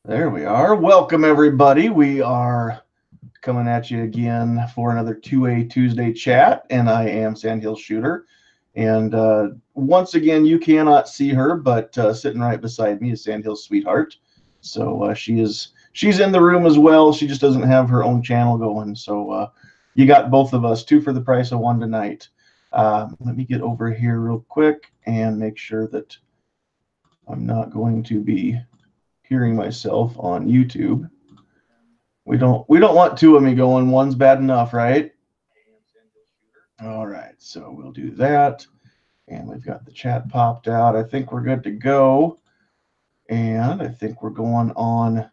There we are. Welcome, everybody. We are coming at you again for another 2A Tuesday chat, and I am Sandhills Shooter. And once again, you cannot see her, but sitting right beside me is Sandhills Sweetheart. So she's in the room as well. She just doesn't have her own channel going. So you got both of us, two for the price of one tonight. Let me get over here real quick and make sure that I'm not going to be hearing myself on YouTube. We don't want two of me going. One's bad enough, right? All right, so we'll do that. And we've got the chat popped out. I think we're good to go. And I think we're going on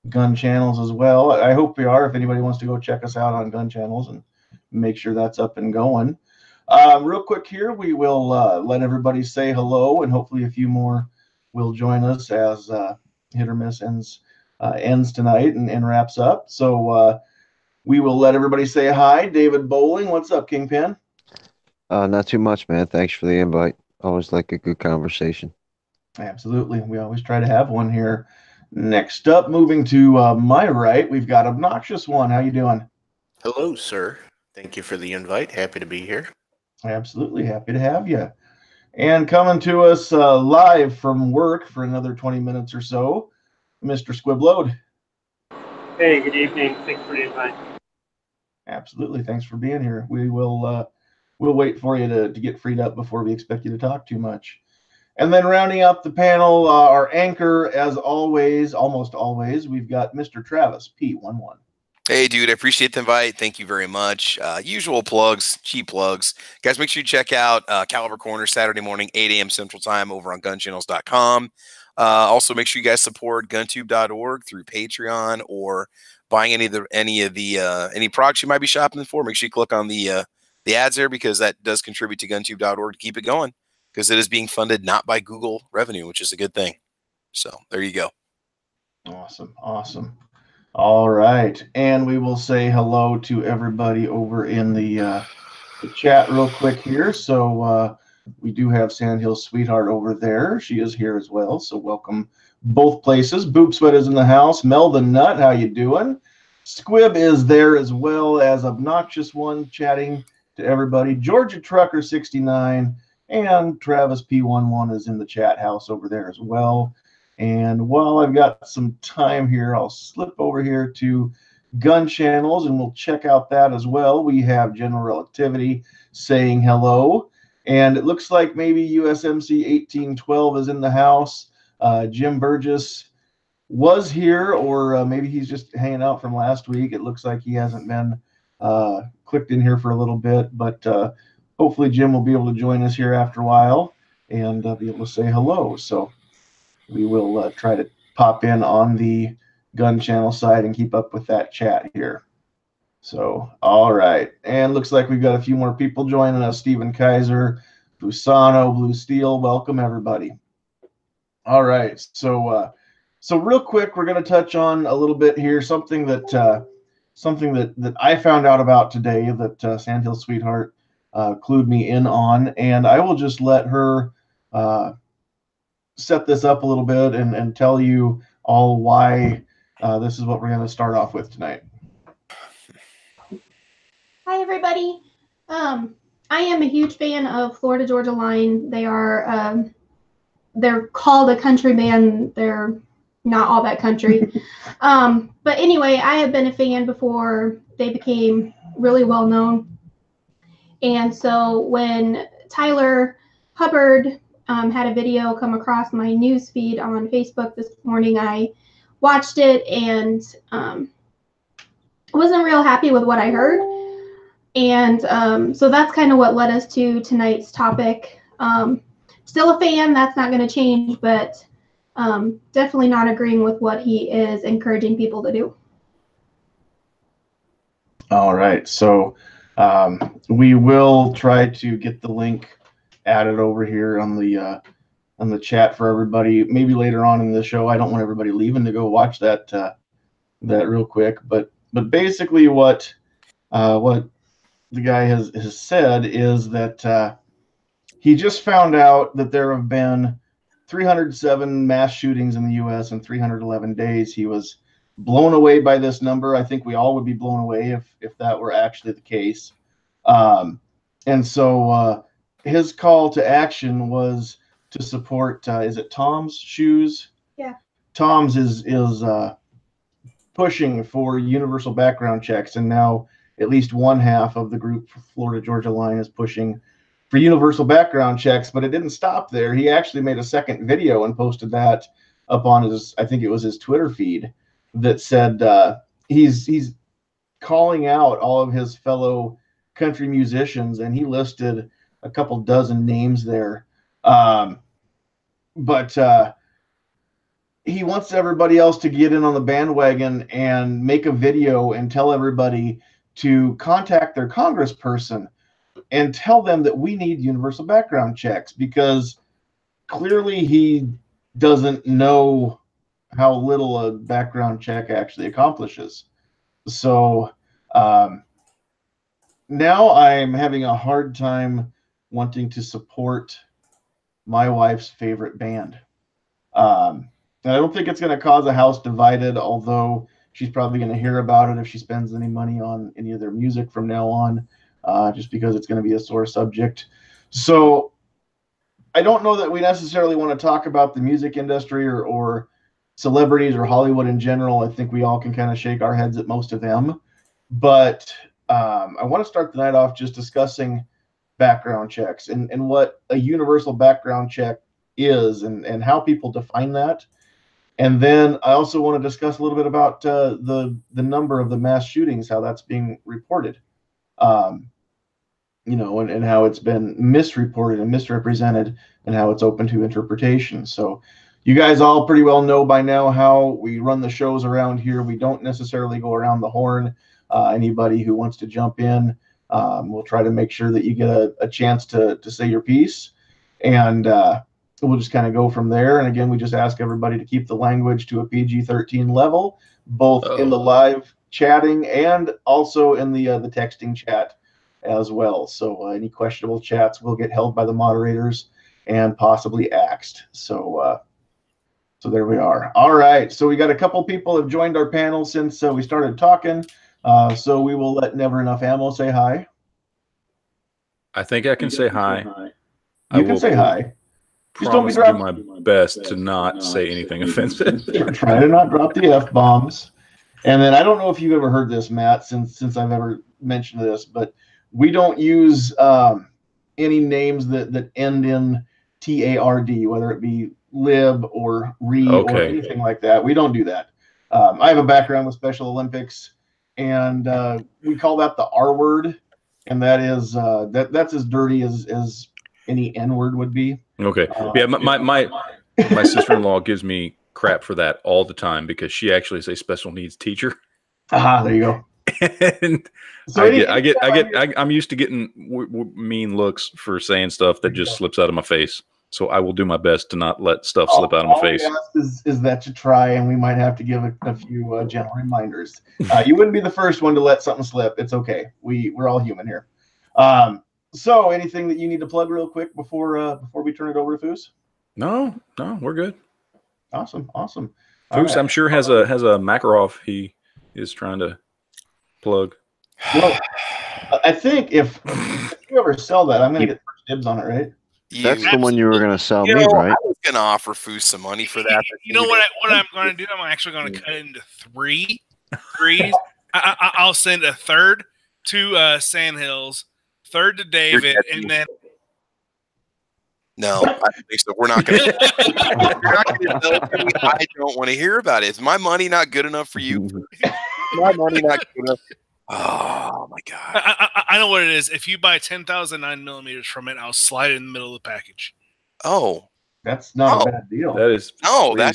gun channels as well. I hope we are. If anybody wants to go check us out on gun channels and make sure that's up and going. Real quick here, we will let everybody say hello, and hopefully a few more will join us as Hit or Miss ends tonight and wraps up. So we will let everybody say hi. David Bowling, what's up, Kingpin? Not too much, man. Thanks for the invite. Always like a good conversation. Absolutely. We always try to have one here. Next up, moving to my right, we've got Obnoxious One. How you doing? Hello, sir. Thank you for the invite. Happy to be here. Absolutely. Happy to have you. And coming to us live from work for another 20 minutes or so, Mr. Squibload. Hey, good evening. Thanks for the invite. Absolutely. Thanks for being here. We'll wait for you to get freed up before we expect you to talk too much. And then rounding out the panel, our anchor, as always, almost always, we've got Mr. Travis P11. Hey, dude, I appreciate the invite. Thank you very much. Usual plugs, cheap plugs. Guys, make sure you check out Caliber Corner Saturday morning, 8 a.m. Central Time over on gunchannels.com. Also, make sure you guys support guntube.org through Patreon or buying any products you might be shopping for. Make sure you click on the ads there because that does contribute to guntube.org to keep it going because it is being funded not by Google revenue, which is a good thing. So there you go. Awesome. Awesome. All right. And we will say hello to everybody over in the chat real quick here. So we do have Sandhills Sweetheart over there. She is here as well. So welcome both places. Boob Sweat is in the house. Mel the Nut, how you doing? Squib is there as well as Obnoxious One chatting to everybody. Georgia Trucker 69 and Travis P11 is in the chat house over there as well. And while I've got some time here, I'll slip over here to gun channels and we'll check out that as well. We have General Relativity saying hello. And it looks like maybe USMC 1812 is in the house. Jim Burgess was here, or maybe he's just hanging out from last week. It looks like he hasn't been clicked in here for a little bit, but hopefully Jim will be able to join us here after a while and be able to say hello. So we will try to pop in on the gun channel side and keep up with that chat here. So, all right. And looks like we've got a few more people joining us. Stephen Kaiser, Busano, Blue Steel. Welcome, everybody. All right. So real quick, we're going to touch on a little bit here, something that I found out about today that Sandhills Sweetheart clued me in on. And I will just let her set this up a little bit and tell you all why this is what we're going to start off with tonight. Hi, everybody. I am a huge fan of Florida Georgia Line. They are they're called a country band. They're not all that country. But anyway, I have been a fan before they became really well known. And so when Tyler Hubbard had a video come across my news feed on Facebook this morning, I watched it and wasn't real happy with what I heard. And so that's kind of what led us to tonight's topic. Still a fan, that's not going to change, but definitely not agreeing with what he is encouraging people to do. All right, so we will try to get the link added over here on the chat for everybody. Maybe later on in the show. I don't want everybody leaving to go watch that real quick. But basically, what the guy has said is that he just found out that there have been 307 mass shootings in the U.S. in 311 days. He was blown away by this number. I think we all would be blown away if that were actually the case. And so his call to action was to support, is it Tom's Shoes? Yeah. Tom's is pushing for universal background checks, and now at least one half of the group for Florida Georgia Line is pushing for universal background checks. But it didn't stop there. He actually made a second video and posted that up on his, I think it was his Twitter feed, that said he's calling out all of his fellow country musicians, and he listed a couple dozen names there. But he wants everybody else to get in on the bandwagon and make a video and tell everybody to contact their congressperson and tell them that we need universal background checks, because clearly he doesn't know how little a background check actually accomplishes. So now I'm having a hard time wanting to support my wife's favorite band. And I don't think it's going to cause a house divided, although she's probably going to hear about it if she spends any money on any of their music from now on, just because it's going to be a sore subject. So I don't know that we necessarily want to talk about the music industry or celebrities or Hollywood in general. I think we all can kind of shake our heads at most of them. But I want to start the night off just discussing background checks and what a universal background check is and how people define that. And then I also want to discuss a little bit about the number of the mass shootings, how that's being reported, and how it's been misreported and misrepresented, and how it's open to interpretation. So you guys all pretty well know by now how we run the shows around here. We don't necessarily go around the horn. Anybody who wants to jump in, we'll try to make sure that you get a chance to say your piece. And we'll just kind of go from there. And again, we just ask everybody to keep the language to a PG-13 level, both in the live chatting and also in the texting chat as well. So any questionable chats will get held by the moderators and possibly axed. So there we are. All right. So we got a couple people have joined our panel since we started talking. So we will let Never Enough Ammo say hi. I think I can say hi. You can say hi. Just don't do my best to not say anything offensive. Try to not drop the F-bombs. And then I don't know if you've ever heard this, Matt, since I've ever mentioned this, but we don't use any names that end in TARD, whether it be lib or re or anything like that. We don't do that. I have a background with Special Olympics, and we call that the R word, and that is that's as dirty as any N word would be. Okay. Yeah, my sister-in-law gives me crap for that all the time because she actually is a special needs teacher. There you go. And so I'm used to getting mean looks for saying stuff that just slips out of my face. So I will do my best to not let stuff slip out of my face. Is that you try, and we might have to give a few gentle reminders. You wouldn't be the first one to let something slip. It's okay. We're all human here. So anything that you need to plug real quick before we turn it over to Foos? No, we're good. Awesome. Foos, right. I'm sure has a Makarov he is trying to plug. Well, I think if you ever sell that, I'm going to get first dibs on it, right? That's the one you were going to sell me, right? I was going to offer Foos some money for that. You know what I'm going to do? I'm actually going to cut it into threes. I'll send a third to Sandhills, third to David, and then no, I don't think so. We're not going to. I don't want to hear about it. Is my money not good enough for you? My money not good enough. Oh my god! I know what it is. If you buy 10,000 9mm from it, I'll slide it in the middle of the package. Oh, that's not a bad deal. That is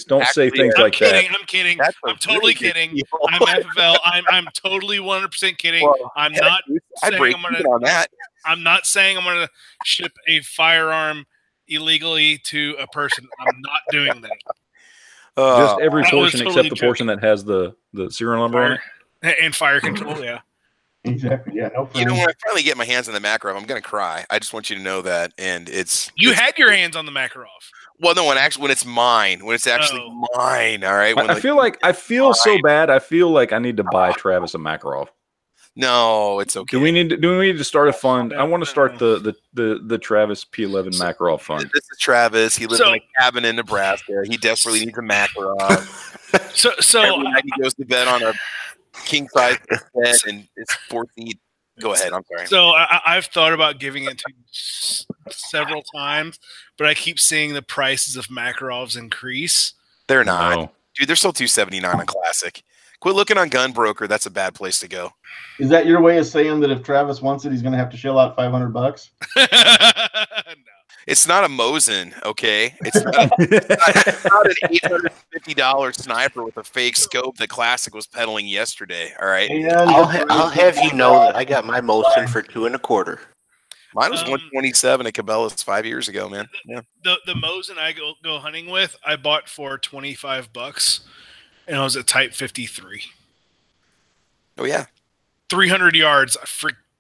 don't say things like that. I'm kidding. I'm totally kidding. I'm FFL. I'm totally 100% kidding. Well, I'm not saying I'm gonna. On that. I'm not saying I'm gonna ship a firearm illegally to a person. I'm not doing that. Just every portion except the portion that has the serial number on it. And fire control, yeah. Exactly, yeah. No. You know, when I finally get my hands on the Makarov, I'm going to cry. I just want you to know that. And it's... You had your hands on the Makarov. Well, no, when it's mine, when it's actually mine. All right. When, I feel so bad. I feel like I need to buy Travis a Makarov. No, it's okay. Do we need to start a fund? I want to start the Travis P11 Makarov fund. This is Travis. He lives in a cabin in Nebraska. He desperately needs a Makarov. So every night he goes to bed on a king size bed and it's 4 feet. Go ahead. I'm sorry. So I've thought about giving it to several times, but I keep seeing the prices of Makarovs increase. They're not, dude. They're still $279 on Classic. Quit looking on Gun Broker. That's a bad place to go. Is that your way of saying that if Travis wants it, he's going to have to shell out $500? No. It's not a Mosin, okay? It's not an $850 sniper with a fake scope that Classic was peddling yesterday. All right. I'll have you know that I got my Mosin for $225. Mine was 127 at Cabela's 5 years ago, man. Yeah. The Mosin I go hunting with, I bought for $25, and I was at Type 53. Oh yeah, 300 yards,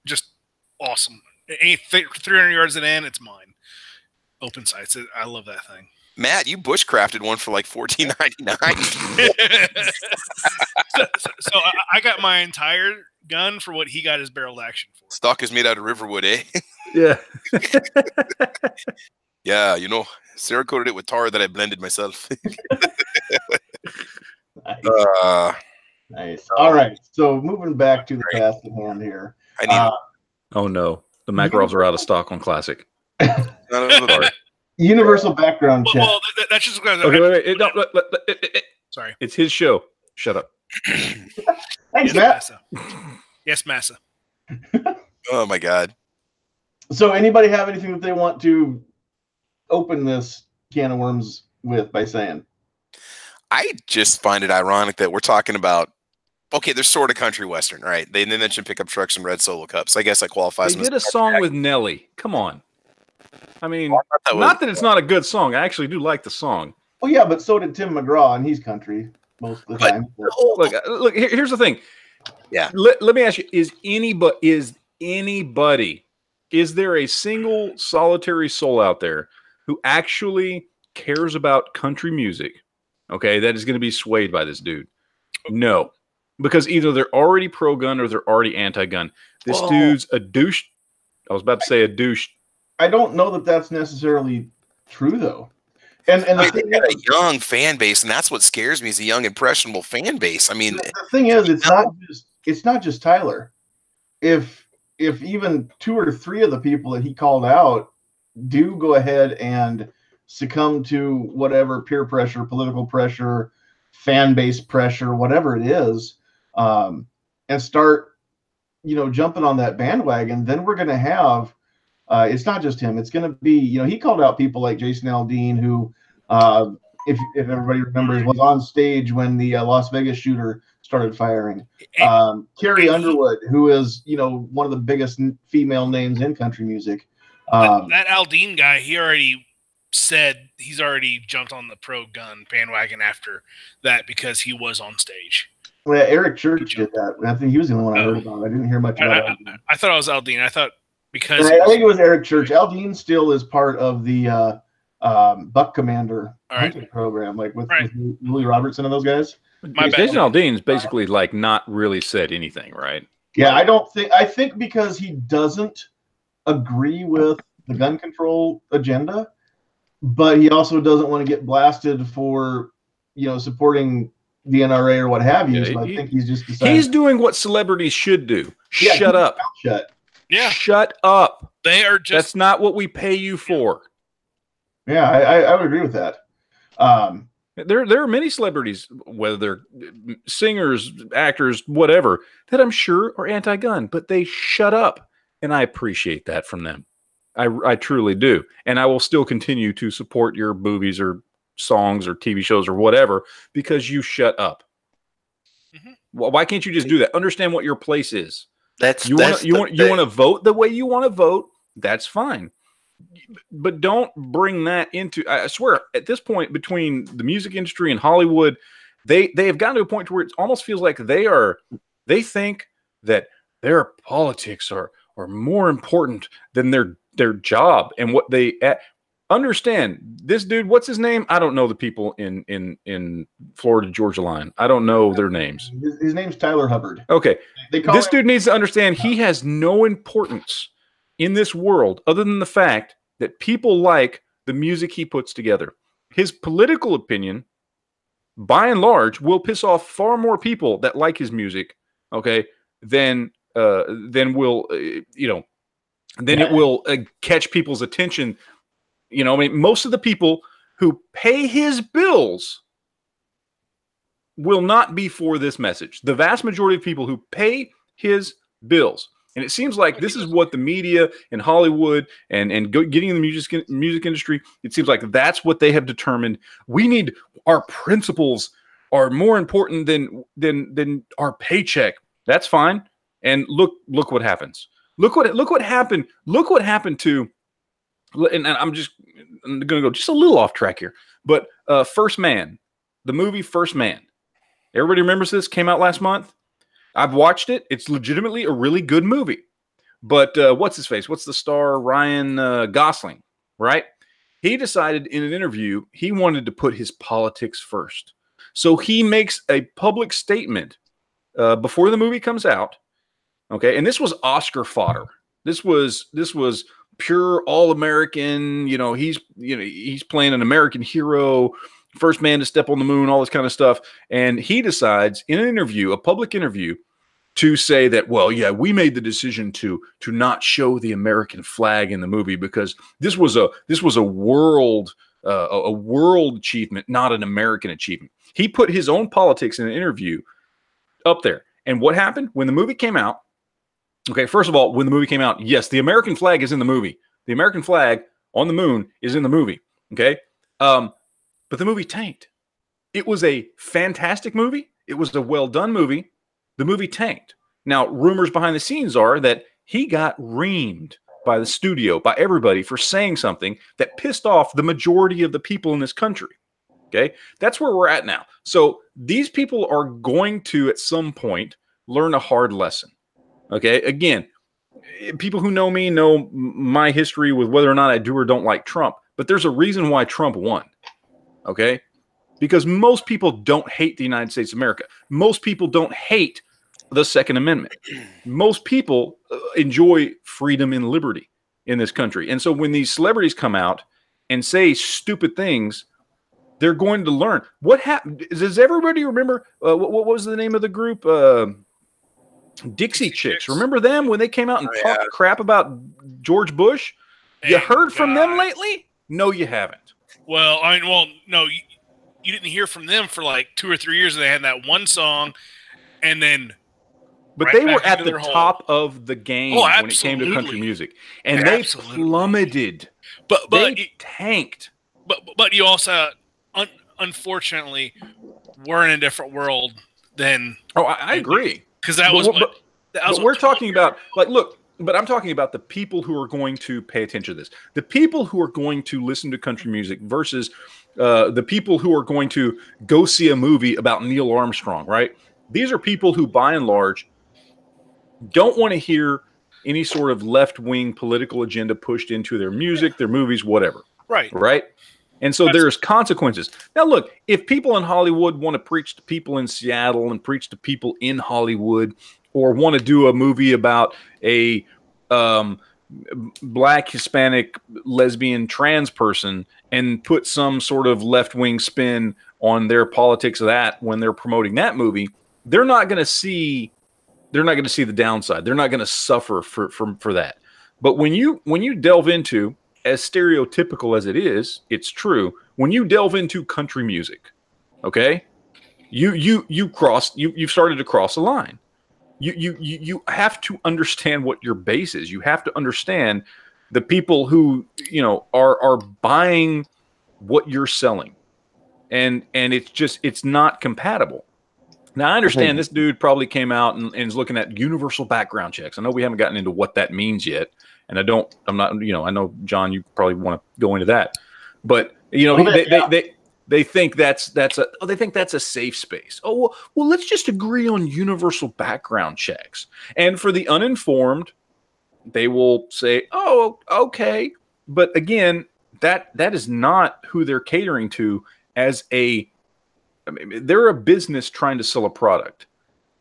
just awesome. 300 yards at end, it's mine. Open sights, I love that thing. Matt, you bushcrafted one for like $14.99. so I got my entire gun for what he got his barreled action for. Stock is made out of riverwood, eh? Yeah. Yeah, you know, Sarah coated it with tar that I blended myself. Nice. All right. So moving back to the task at hand here. I need oh no, the Makarovs are out of stock on Classic. Universal background check. Well, that's just okay. Wait. Sorry, it's his show. Shut up. Thanks, Matt. Yes, Massa. Oh my God. So, anybody have anything that they want to open this can of worms with by saying? I just find it ironic that we're talking about. Okay, they're sort of country western, right? They mentioned pickup trucks and red Solo Cups. I guess that qualifies. They did a song with Nelly. Come on. I mean, not that it's not a good song. I actually do like the song. Well, yeah, but so did Tim McGraw, and he's country most of the time. Look. Here's the thing. Yeah. Let me ask you: Is there a single solitary soul out there who actually cares about country music? Okay, that is going to be swayed by this dude. No, because either they're already pro-gun or they're already anti-gun. This dude's a douche. I was about to say a douche. I don't know that that's necessarily true, though. And they got a young fan base, and that's what scares me is a young, impressionable fan base. I mean, the thing is, it's not just Tyler. If even 2 or 3 of the people that he called out do go ahead and succumb to whatever peer pressure, political pressure, fan base pressure, whatever it is, and start, jumping on that bandwagon, then we're going to have, it's not just him. It's going to be, he called out people like Jason Aldean, who, if everybody remembers, was on stage when the Las Vegas shooter started firing. Carrie Underwood, who is, one of the biggest female names in country music. That Aldean guy, he already said he's already jumped on the pro-gun bandwagon after that because he was on stage. Well, Eric Church did that. I think he was the only one I heard about. I didn't hear much about it. I thought it was Aldean. I thought because I think it was Eric Church. Aldean still is part of the Buck Commander hunting program, like with Willie Robertson and those guys. Jason Aldean's basically like not really said anything, right? Yeah, I think because he doesn't agree with the gun control agenda, but he also doesn't want to get blasted for, supporting the NRA or what have you. So I think he's just decided. He's doing what celebrities should do. Yeah, shut up. Yeah. Shut up. They are just. That's not what we pay you for. Yeah, I would agree with that. There are many celebrities, whether they're singers, actors, whatever, that I'm sure are anti-gun, but they shut up, and I appreciate that from them. I truly do, and I will still continue to support your movies or songs or TV shows or whatever because you shut up. Mm-hmm. Well, why can't you just do that? Understand what your place is. You want to vote the way you want to vote. That's fine. But don't bring that into. I swear, at this point, between the music industry and Hollywood, they have gotten to a point where it almost feels like they think that their politics are more important than their job and what they. understand this dude. What's his name? I don't know the people in Florida Georgia line. I don't know their names. His name's Tyler Hubbard. Okay, this him, dude needs to understand he has no importance in this world other than the fact that people like the music he puts together. His political opinion, by and large, will piss off far more people that like his music, okay, than will then it will catch people's attention. You know, I mean, most of the people who pay his bills will not be for this message. The vast majority of people who pay his bills, and it seems like this is what the media and Hollywood and getting in the music industry, it seems like that's what they have determined. We need, our principles are more important than our paycheck. That's fine. And look what happens. Look what happened. Look what happened to, and I'm going to go just a little off track here, but First Man, the movie First Man. Everybody remembers this? Came out last month. I've watched it. It's legitimately a really good movie. But what's his face? What's the star? Ryan Gosling, right? He decided in an interview he wanted to put his politics first. So he makes a public statement before the movie comes out. Okay, and this was Oscar fodder. This was pure all-American. He's playing an American hero, first man to step on the moon, all this kind of stuff. And he decides in an interview, a public interview, to say that, well, yeah, we made the decision to not show the American flag in the movie because this was a world achievement, not an American achievement. He put his own politics in an interview up there. And what happened when the movie came out? Okay, first of all, when the movie came out, yes, the American flag is in the movie. The American flag on the moon is in the movie. Okay, but the movie tanked. It was a fantastic movie. It was a well-done movie. The movie tanked. Now, rumors behind the scenes are that he got reamed by the studio, by everybody, for saying something that pissed off the majority of the people in this country. Okay, that's where we're at now. So these people are going to, at some point, learn a hard lesson. Okay, again, people who know me know my history with whether or not I do or don't like Trump, but there's a reason why Trump won. Okay, because most people don't hate the United States of America. Most people don't hate the Second Amendment. Most people enjoy freedom and liberty in this country. And so when these celebrities come out and say stupid things, they're going to learn. What happened? Does everybody remember what was the name of the group? Dixie Chicks. Remember them when they came out and talked crap about George Bush? You heard from them lately? No, you haven't. Well, no, you didn't hear from them for like 2 or 3 years. They had that one song, and then. But they were at the top of the game when it came to country music, and they plummeted. But they tanked. But you also, unfortunately, we're in a different world than. Oh, I agree. Because that was what we're talking about. Like, look, but I'm talking about the people who are going to pay attention to this. The people who are going to listen to country music versus the people who are going to go see a movie about Neil Armstrong, right? These are people who, by and large, don't want to hear any sort of left-wing political agenda pushed into their music, their movies, whatever. Right. Right? And so there's consequences. Now, look, if people in Hollywood want to preach to people in Seattle and preach to people in Hollywood, or want to do a movie about a black, Hispanic, lesbian, trans person and put some sort of left-wing spin on their politics of that when they're promoting that movie, they're not going to see the downside. They're not going to suffer for that. But when you delve into, as stereotypical as it is, it's true. When you delve into country music, okay, you've started to cross a line. You have to understand what your base is. You have to understand the people who are buying what you're selling, and it's not compatible. Now, I understand this dude probably came out and is looking at universal background checks. I know we haven't gotten into what that means yet. And I know, John, you probably want to go into that, but they think that's a safe space. Oh, well, let's just agree on universal background checks. And for the uninformed, they will say, oh, okay. But again, that is not who they're catering to as they're a business trying to sell a product.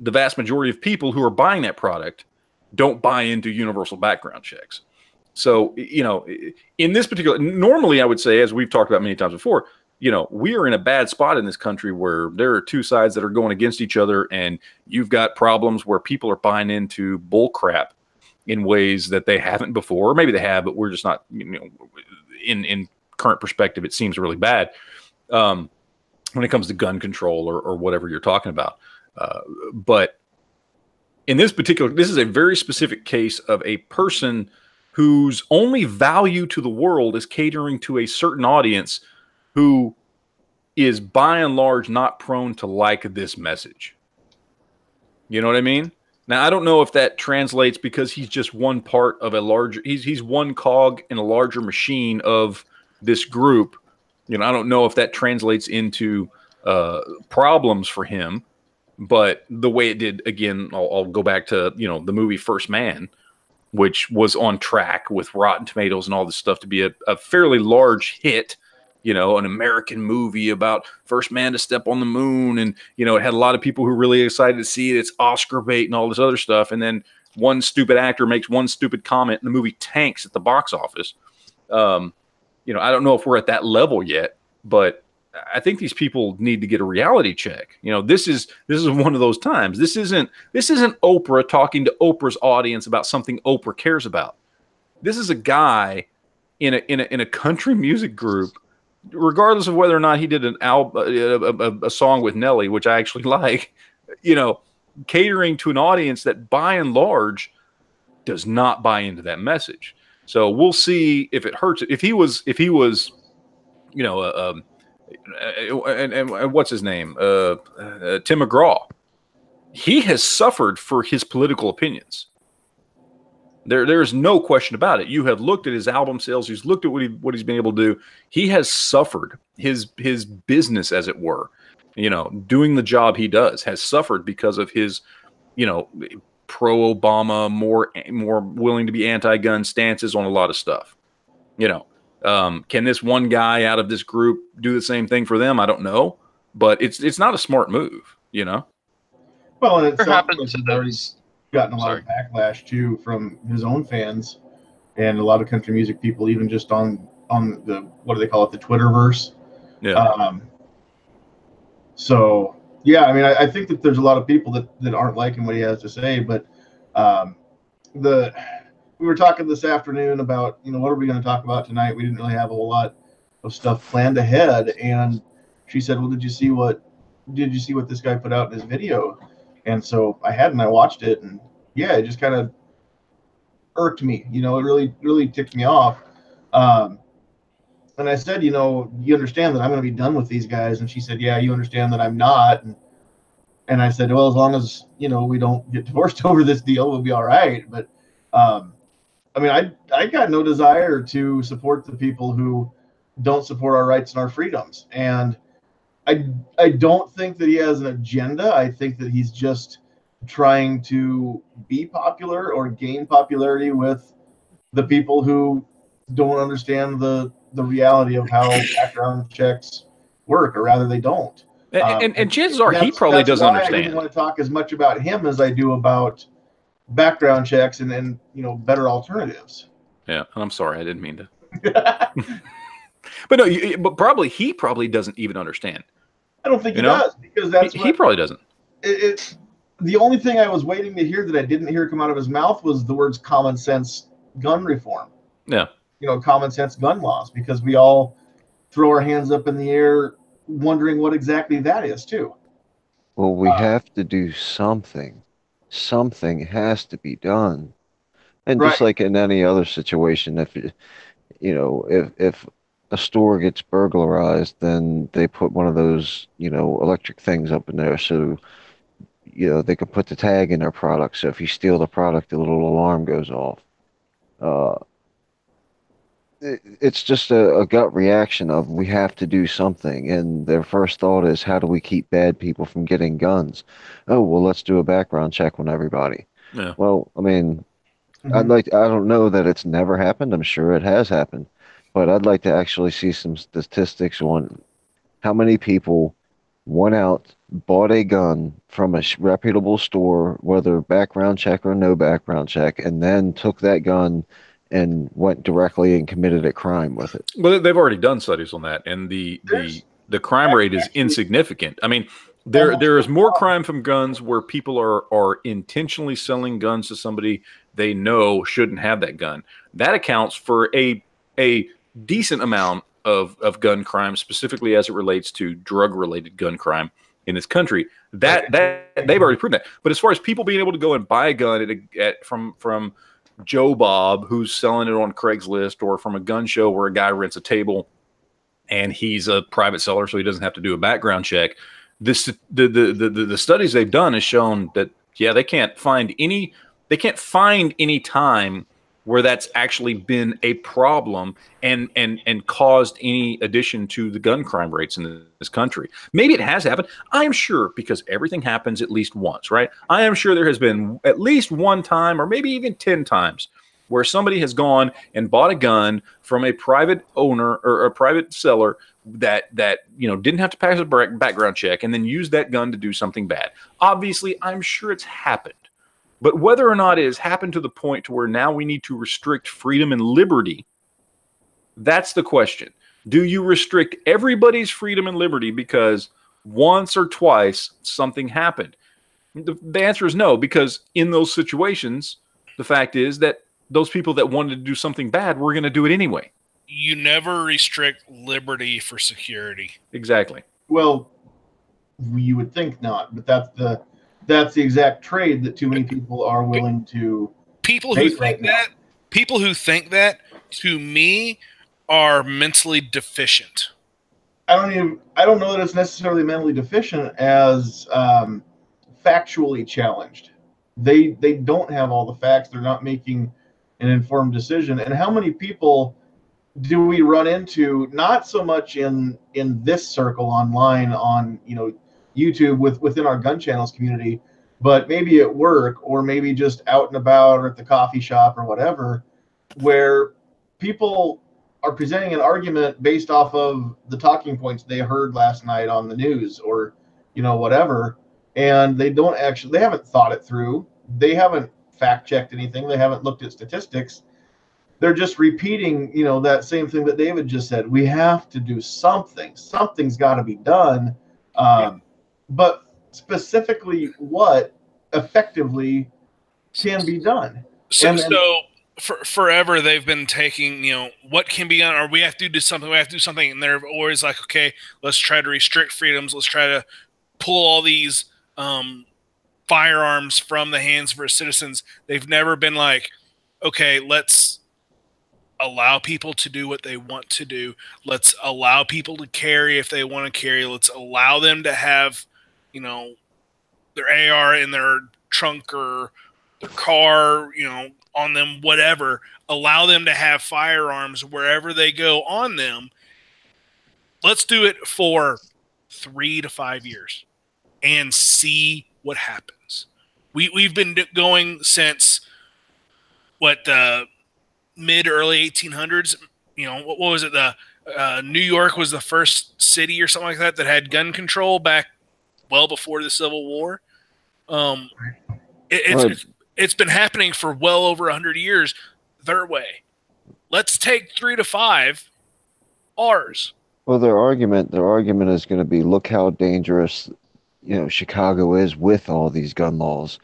The vast majority of people who are buying that product don't buy into universal background checks. So, in this particular, normally I would say, as we've talked about many times before, we are in a bad spot in this country where there are two sides that are going against each other, and you've got problems where people are buying into bull crap in ways that they haven't before. Or maybe they have, but we're just not, in current perspective, it seems really bad when it comes to gun control or whatever you're talking about. But in this is a very specific case of a person whose only value to the world is catering to a certain audience who is by and large not prone to like this message. You know what I mean? Now, I don't know if that translates because he's just one part of a larger, he's one cog in a larger machine of this group. I don't know if that translates into problems for him, but the way it did, again, I'll go back to, the movie First Man, which was on track with Rotten Tomatoes and all this stuff to be a fairly large hit, an American movie about first man to step on the moon. And, it had a lot of people who were really excited to see it. It's Oscar bait and all this other stuff. And then one stupid actor makes one stupid comment and the movie tanks at the box office. I don't know if we're at that level yet, but I think these people need to get a reality check. This is one of those times. This isn't Oprah talking to Oprah's audience about something Oprah cares about. This is a guy in a country music group, regardless of whether or not he did a song with Nelly, which I actually like, catering to an audience that by and large does not buy into that message. So we'll see if it hurts. If he was, and what's his name? Tim McGraw. He has suffered for his political opinions. There's no question about it. You have looked at his album sales. You've looked at what he's been able to do. He has suffered his business, as it were. Doing the job he does has suffered because of his, pro-Obama, more willing to be anti-gun stances on a lot of stuff. Can this one guy out of this group do the same thing for them? I don't know, but it's not a smart move. Well, and it's happens to already gotten a lot of backlash too from his own fans and a lot of country music people, even just on the, what do they call it, the Twitterverse. Yeah. So yeah, I mean, I think that there's a lot of people that aren't liking what he has to say, but we were talking this afternoon about, what are we going to talk about tonight? We didn't really have a whole lot of stuff planned ahead, and she said, well, did you see what this guy put out in his video? And so I watched it, and yeah, it just kind of irked me. It really ticked me off. And I said, you understand that I'm going to be done with these guys? And she said, yeah, you understand that I'm not. And I said, well, as long as, we don't get divorced over this deal, we'll be all right. But, I mean, I got no desire to support the people who don't support our rights and our freedoms. And I don't think that he has an agenda. I think that he's just trying to be popular or gain popularity with the people who don't understand the reality of how background checks work, or rather they don't. And chances are he probably doesn't understand. I didn't want to talk as much about him as I do about background checks and better alternatives. Yeah, and I'm sorry, I didn't mean to. But no, he probably doesn't even understand. I don't think he does, because he probably doesn't. The only thing I was waiting to hear that I didn't hear come out of his mouth was the words common sense gun reform. Yeah. Common sense gun laws, because we all throw our hands up in the air wondering what exactly that is too. Well, we have to do something. Something has to be done. And just like in any other situation, if a store gets burglarized, then they put one of those, electric things up in there so, they can put the tag in their product. So if you steal the product, a little alarm goes off. It's just a gut reaction of we have to do something. And their first thought is, how do we keep bad people from getting guns? Oh, well, let's do a background check on everybody. Yeah. Well, I mean, I don't know that it's never happened. I'm sure it has happened. but I'd like to actually see some statistics on how many people went out, bought a gun from a reputable store, whether background check or no background check, and then took that gun and went directly and committed a crime with it. Well, they've already done studies on that, and the crime rate is insignificant. I mean, there is more crime from guns where people are intentionally selling guns to somebody they know shouldn't have that gun. That accounts for a decent amount of gun crime, specifically as it relates to drug-related gun crime in this country. That they've already proven that. But as far as people being able to go and buy a gun from Joe Bob, who's selling it on Craigslist, or from a gun show where a guy rents a table and he's a private seller, so he doesn't have to do a background check. The studies they've done has shown that they can't find any time where that's actually been a problem and caused any addition to the gun crime rates in this country. Maybe it has happened. I am sure, because everything happens at least once, right? I am sure there has been at least one time, or maybe even 10 times, where somebody has gone and bought a gun from a private owner or a private seller that didn't have to pass a background check, and then used that gun to do something bad. Obviously, I'm sure it's happened. But whether or not it has happened to the point to where now we need to restrict freedom and liberty, that's the question. Do you restrict everybody's freedom and liberty because once or twice something happened? The answer is no, because in those situations, the fact is that those people that wanted to do something bad were going to do it anyway. You never restrict liberty for security. Exactly. Well, you would think not, but that's the exact trade that too many people are willing to. People who think that, to me, are mentally deficient. I don't know that it's necessarily mentally deficient as factually challenged. They don't have all the facts. They're not making an informed decision. And how many people do we run into, not so much in this circle online on YouTube within our gun channels community, but maybe at work, or maybe just out and about, or at the coffee shop or whatever, where people are presenting an argument based off of the talking points they heard last night on the news, or whatever, and they haven't thought it through. They haven't fact checked anything. They haven't looked at statistics. They're just repeating that same thing that David just said. We have to do something. Something's got to be done. But specifically what effectively can be done. So forever they've been taking, what can be done, or we have to do something, and they're always like, okay, let's try to restrict freedoms, let's try to pull all these firearms from the hands of our citizens. They've never been like, okay, let's allow people to do what they want to do. Let's allow people to carry if they want to carry. Let's allow them to have their AR in their trunk or their car, on them, whatever. Allow them to have firearms wherever they go on them. Let's do it for 3 to 5 years and see what happens. We've been going since the mid early 1800s. What was it? New York was the first city or something like that had gun control back well before the Civil War. It's been happening for well over 100 years their way. Let's take 3 to 5 ours. Well, their argument is going to be, look how dangerous Chicago is with all these gun laws.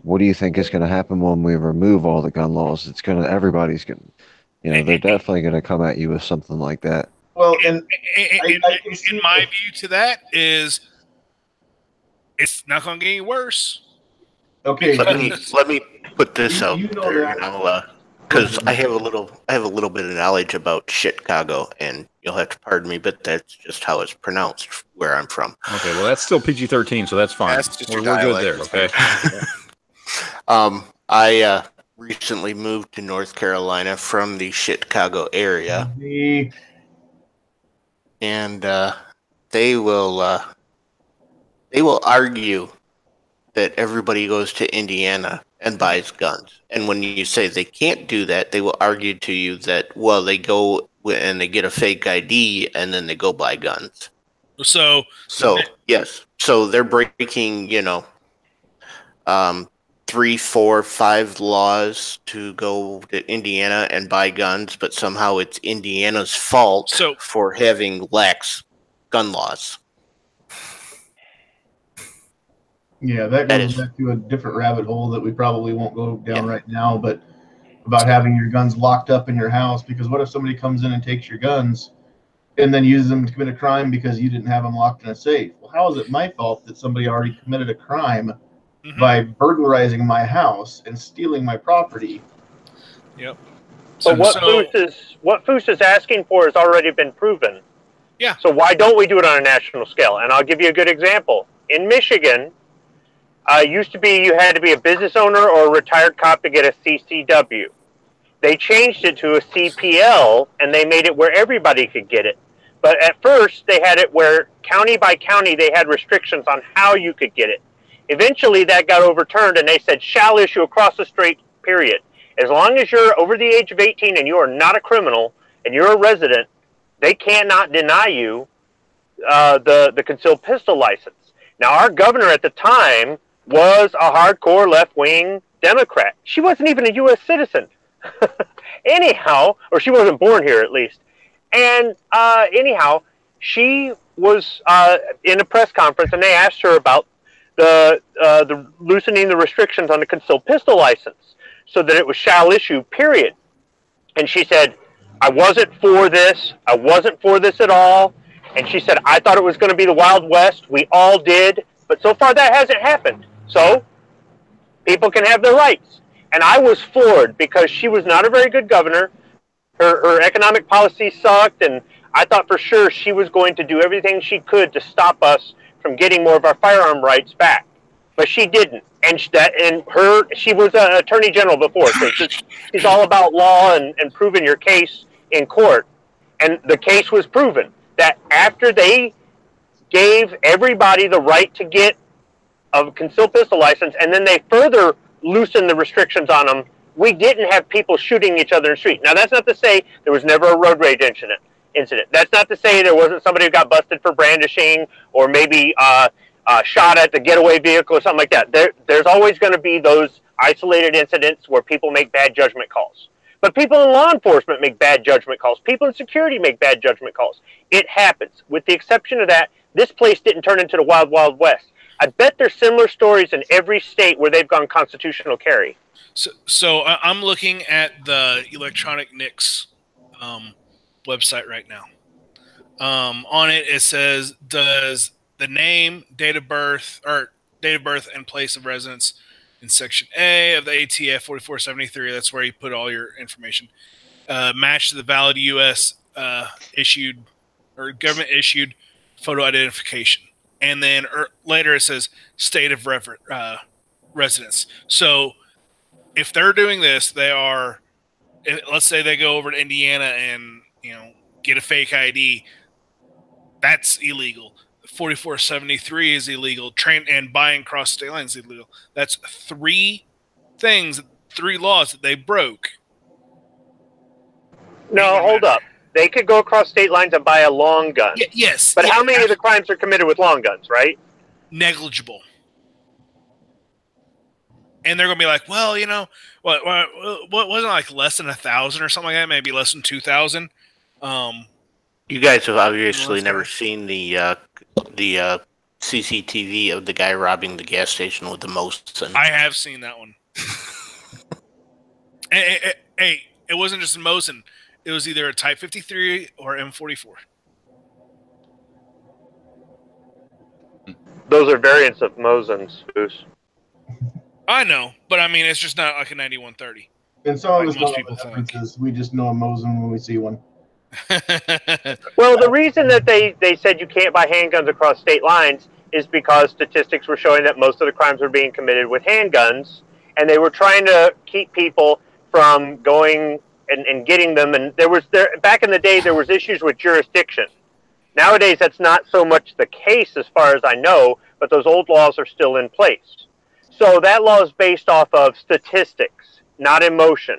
What do you think is going to happen when we remove all the gun laws? Everybody's going to, they're definitely going to come at you with something like that. Well, and my view to that is, it's not going to get any worse. Okay. Let me put this out there, because I have a little bit of knowledge about Chicago, and you'll have to pardon me, but that's just how it's pronounced where I'm from. Okay, well that's still PG-13, so that's fine. We're good there. Okay. I recently moved to North Carolina from the Chicago area, and they will argue that everybody goes to Indiana and buys guns. And when you say they can't do that, they will argue to you that, well, they go and they get a fake ID, and then they go buy guns. So yes, so they're breaking, 3, 4, 5 laws to go to Indiana and buy guns, but somehow it's Indiana's fault for having lax gun laws. Yeah, that goes back to a different rabbit hole that we probably won't go down right now, but about having your guns locked up in your house, because what if somebody comes in and takes your guns and then uses them to commit a crime because you didn't have them locked in a safe? Well, how is it my fault that somebody already committed a crime by burglarizing my house and stealing my property? Yep. So what Foose is asking for has already been proven. Yeah. So why don't we do it on a national scale? And I'll give you a good example. In Michigan, used to be you had to be a business owner or a retired cop to get a CCW. They changed it to a CPL, and they made it where everybody could get it. But at first, they had it where county by county, they had restrictions on how you could get it. Eventually, that got overturned, and they said, shall issue across the street, period. As long as you're over the age of 18 and you are not a criminal and you're a resident, they cannot deny you the concealed pistol license. Now, our governor at the time was a hardcore left-wing Democrat. She wasn't even a U.S. citizen. Anyhow, or she wasn't born here at least. And anyhow, she was in a press conference, and they asked her about the loosening the restrictions on the concealed pistol license so that it was shall issue, period. And she said, I wasn't for this. I wasn't for this at all. And she said, I thought it was going to be the Wild West. We all did. But so far, that hasn't happened. So people can have their rights. And I was floored because she was not a very good governor. Her economic policy sucked, and I thought for sure she was going to do everything she could to stop us from getting more of our firearm rights back. But she didn't. And she was an attorney general before, so she's all about law and proving your case in court. And the case was proven that after they gave everybody the right to get a concealed pistol license, and then they further loosened the restrictions on them, we didn't have people shooting each other in the street. Now, that's not to say there was never a road rage incident. That's not to say there wasn't somebody who got busted for brandishing or maybe shot at the getaway vehicle or something like that. There's always going to be those isolated incidents where people make bad judgment calls. But people in law enforcement make bad judgment calls. People in security make bad judgment calls. It happens. With the exception of that, this place didn't turn into the Wild Wild West. I bet there's similar stories in every state where they've gone constitutional carry. So I'm looking at the Electronic NICS website right now. On it, it says, does the name, date of birth, and place of residence in Section A of the ATF 4473, that's where you put all your information, match to the valid U.S. issued or government issued photo identification. And then later it says state of residence. So if they're doing this, they are, let's say they go over to Indiana and, get a fake ID. That's illegal. 4473 is illegal. And buying cross state lines is illegal. That's three laws that they broke. No, hold up. They could go across state lines and buy a long gun. Yes. But how many of the crimes are committed with long guns, right? Negligible. And they're going to be like, well, what wasn't like less than 1,000 or something like that? Maybe less than 2,000. You guys have obviously never seen the CCTV of the guy robbing the gas station with the Mosin. I have seen that one. Hey, it wasn't just a Mosin. It was either a Type 53 or M44. Those are variants of Mosins, Goose. I know, but I mean, it's just not like a 9130. And some of us most don't people know the differences. We just know a Mosin when we see one. Well, the reason that they said you can't buy handguns across state lines is because statistics were showing that most of the crimes were being committed with handguns, and they were trying to keep people from going and getting them. And back in the day, there was issues with jurisdiction. Nowadays, that's not so much the case as far as I know, but those old laws are still in place. So that law is based off of statistics, not emotion.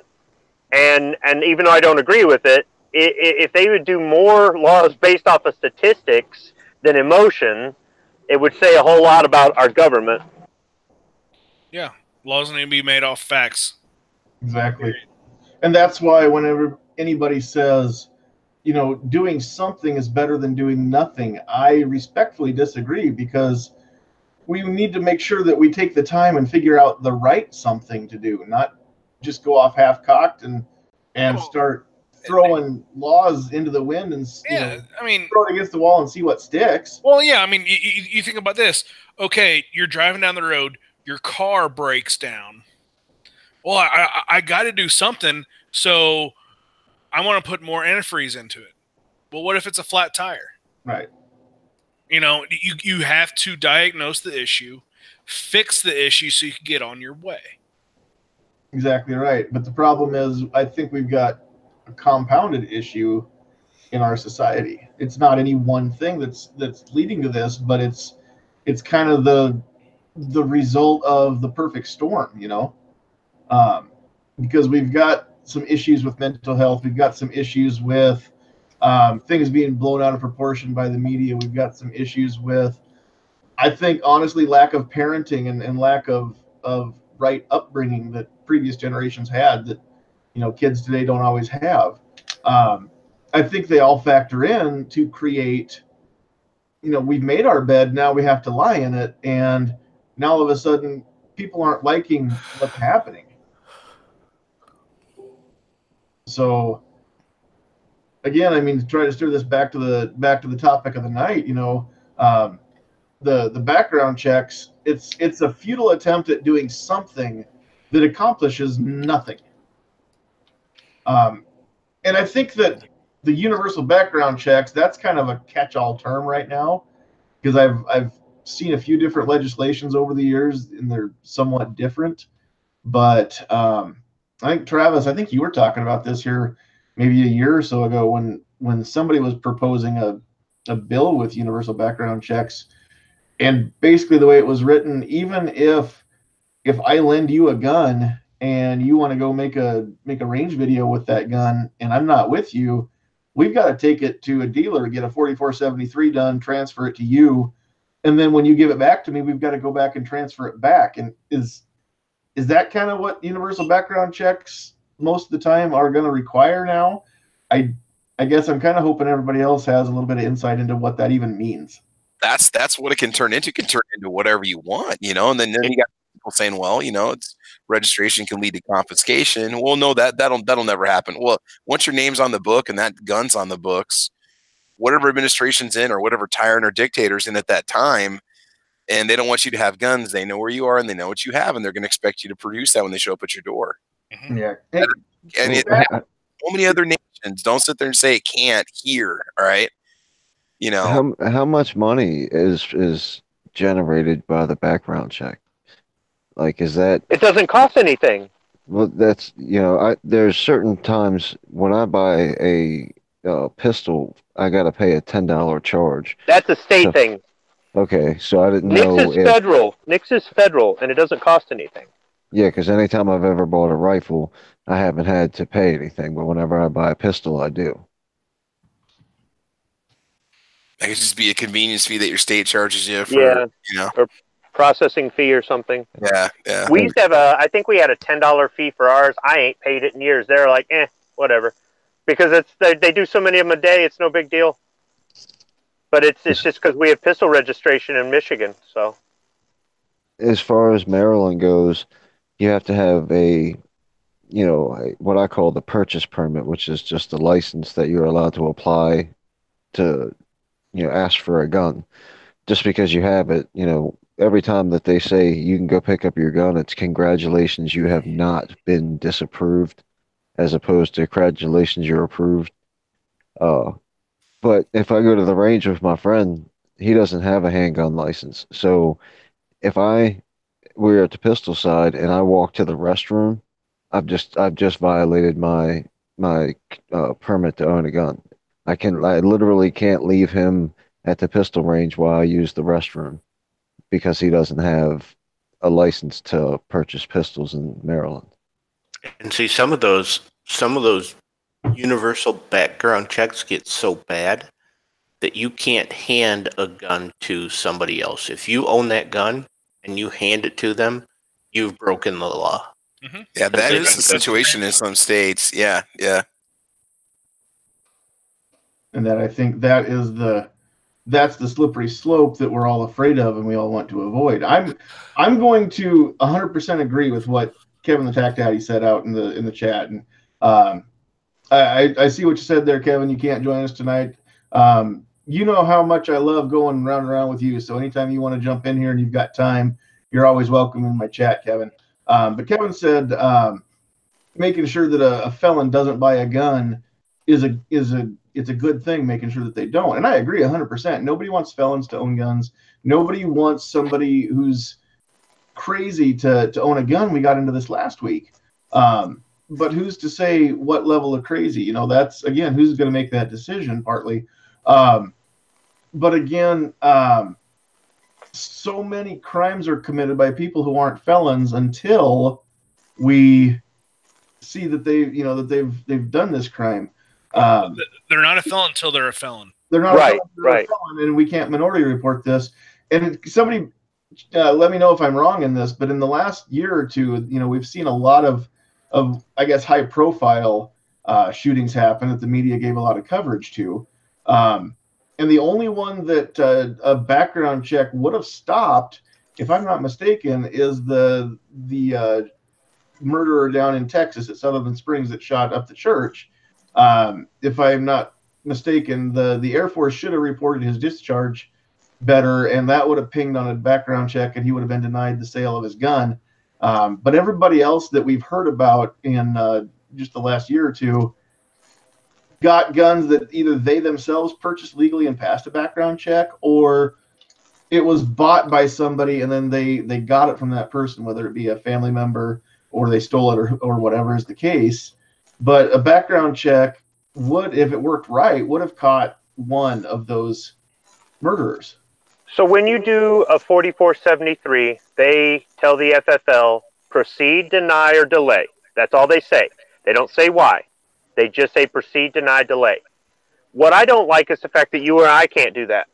And even though I don't agree with it, if they would do more laws based off of statistics than emotion, it would say a whole lot about our government. Yeah, laws need to be made off facts. Exactly. And that's why whenever anybody says, you know, doing something is better than doing nothing, I respectfully disagree, because we need to make sure that we take the time and figure out the right something to do, not just go off half-cocked and start throwing laws into the wind and I mean, throw it against the wall and see what sticks. Well, yeah, I mean, you think about this. Okay, you're driving down the road, your car breaks down. Well, I got to do something, so I want to put more antifreeze into it. Well, what if it's a flat tire? Right. You know, you have to diagnose the issue, fix the issue so you can get on your way. Exactly right. But the problem is, I think we've got a compounded issue in our society. It's not any one thing that's leading to this, but it's kind of the result of the perfect storm, you know, because we've got some issues with mental health. We've got some issues with things being blown out of proportion by the media. We've got some issues with, I think, honestly, lack of parenting and lack of right upbringing that previous generations had that, you know, kids today don't always have. I think they all factor in to create, you know, we've made our bed, now we have to lie in it, and now all of a sudden people aren't liking what's happening. So again, I mean, to try to steer this back to the topic of the night, you know, the background checks, it's a futile attempt at doing something that accomplishes nothing. And I think that the universal background checks, that's kind of a catch-all term right now, because I've seen a few different legislations over the years, and they're somewhat different. But I think, Travis, I think you were talking about this here maybe a year or so ago when somebody was proposing a bill with universal background checks, and basically the way it was written, even if I lend you a gun and you want to go make a range video with that gun and I'm not with you, we've got to take it to a dealer, get a 4473 done, transfer it to you, and then when you give it back to me, we've got to go back and transfer it back. And is that kind of what universal background checks most of the time are going to require now? I guess I'm kind of hoping everybody else has a little bit of insight into what that even means. That's what it can turn into. It can turn into whatever you want, you know. And then you got people saying, well, you know, it's registration can lead to confiscation. Well, no, that'll never happen. Well, once your name's on the book and that gun's on the books, whatever administration's in or whatever tyrant or dictator's in at that time, and they don't want you to have guns, they know where you are and they know what you have, and they're going to expect you to produce that when they show up at your door. Mm-hmm. Yeah. And so many other nations don't sit there and say it can't here. All right. You know, how much money is generated by the background check? Like, is that? It doesn't cost anything. Well, that's, you know, there's certain times when I buy a pistol, I got to pay a $10 charge. That's a state thing. Okay, so I didn't know. NICS is federal. NICS is federal, and it doesn't cost anything. Yeah, because anytime I've ever bought a rifle, I haven't had to pay anything, but whenever I buy a pistol, I do. that could just be a convenience fee that your state charges you for, you know, or processing fee or something. Yeah. We used to have I think we had a $10 fee for ours. I ain't paid it in years. They're like, whatever, because they do so many of them a day. It's no big deal. But it's just because we have pistol registration in Michigan. So, as far as Maryland goes, you have to have what I call the purchase permit, which is just a license that you're allowed to apply to, ask for a gun. Just because you have it, every time that they say you can go pick up your gun, it's congratulations, you have not been disapproved, as opposed to congratulations, you're approved. But if I go to the range with my friend, he doesn't have a handgun license. So if we're at the pistol side and I walk to the restroom, I've just violated my permit to own a gun. I literally can't leave him at the pistol range while I use the restroom because he doesn't have a license to purchase pistols in Maryland. And see, some of those universal background checks get so bad that you can't hand a gun to somebody else. If you own that gun and you hand it to them, you've broken the law. Mm-hmm. Yeah, that is the situation in some states. Yeah, yeah. And that I think that's the slippery slope that we're all afraid of and we all want to avoid. I'm going to 100% agree with what Kevin the Tac Daddy said out in the chat. And I see what you said there, Kevin. You can't join us tonight. You know how much I love going round and round with you. So anytime you want to jump in here and you've got time, you're always welcome in my chat, Kevin. But Kevin said making sure that a felon doesn't buy a gun it's a good thing, making sure that they don't. And I agree 100%. Nobody wants felons to own guns. Nobody wants somebody who's crazy to own a gun. We got into this last week. But who's to say what level of crazy? You know, that's, again, who's going to make that decision partly. But again, so many crimes are committed by people who aren't felons until we see that they've done this crime. They're not a felon until they're a felon. They're not a felon, and we can't minority report this. And somebody let me know if I'm wrong in this, but in the last year or two, we've seen a lot of I guess high profile shootings happen that the media gave a lot of coverage to. And the only one that a background check would have stopped, if I'm not mistaken, is the murderer down in Texas at Sutherland Springs that shot up the church. If I'm not mistaken, the Air Force should have reported his discharge better, and that would have pinged on a background check, and he would have been denied the sale of his gun. But everybody else that we've heard about in just the last year or two got guns that either they themselves purchased legally and passed a background check, or it was bought by somebody and then they got it from that person, whether it be a family member or they stole it or whatever is the case. But a background check would, if it worked right, would have caught one of those murderers. So when you do a 4473, they tell the FFL, proceed, deny, or delay. That's all they say. They don't say why. They just say proceed, deny, delay. What I don't like is the fact that you or I can't do that.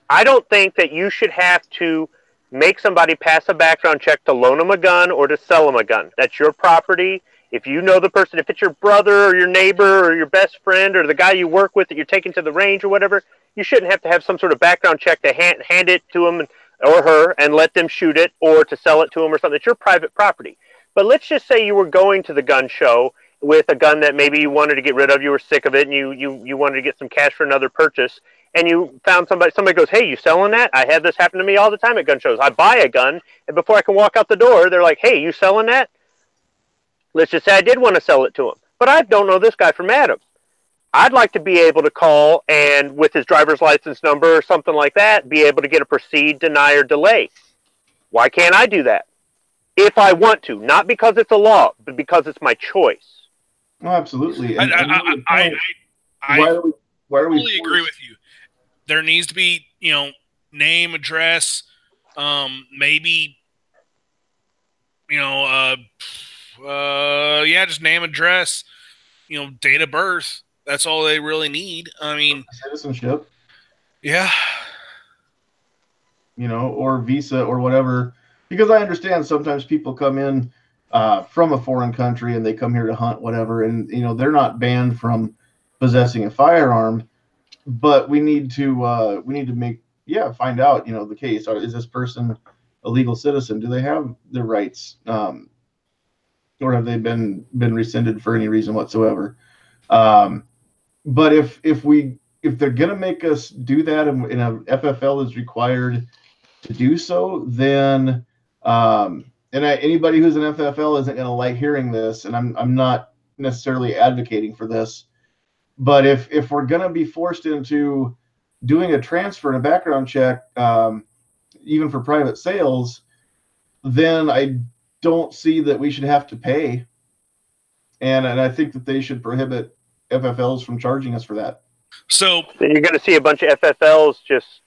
I don't think that you should have to make somebody pass a background check to loan them a gun or to sell them a gun. That's your property. If you know the person, if it's your brother or your neighbor or your best friend or the guy you work with that you're taking to the range or whatever, you shouldn't have to have some sort of background check to hand it to him or her and let them shoot it or to sell it to them or something. It's your private property. But let's just say you were going to the gun show with a gun that maybe you wanted to get rid of, you were sick of it, and you wanted to get some cash for another purchase, and you found somebody goes, hey, you selling that? I have this happen to me all the time at gun shows. I buy a gun, and before I can walk out the door, they're like, hey, you selling that? Let's just say I did want to sell it to him, but I don't know this guy from Adam. I'd like to be able to call and with his driver's license number or something like that, be able to get a proceed, deny, or delay. Why can't I do that? If I want to, not because it's a law, but because it's my choice. Oh, absolutely. I fully agree with you. There needs to be, name, address, maybe, just name, address, date of birth. That's all they really need. I mean, citizenship. Yeah. Or visa or whatever. Because I understand sometimes people come in from a foreign country and they come here to hunt, whatever, and they're not banned from possessing a firearm, but we need to find out the case. Is this person a legal citizen? Do they have their rights, or have they been rescinded for any reason whatsoever? But if they're gonna make us do that and a FFL is required to do so, then anybody who's an FFL isn't going to like hearing this, and I'm not necessarily advocating for this, but if we're going to be forced into doing a transfer and a background check, even for private sales, then I don't see that we should have to pay, and I think that they should prohibit FFLs from charging us for that. So then you're going to see a bunch of FFLs just.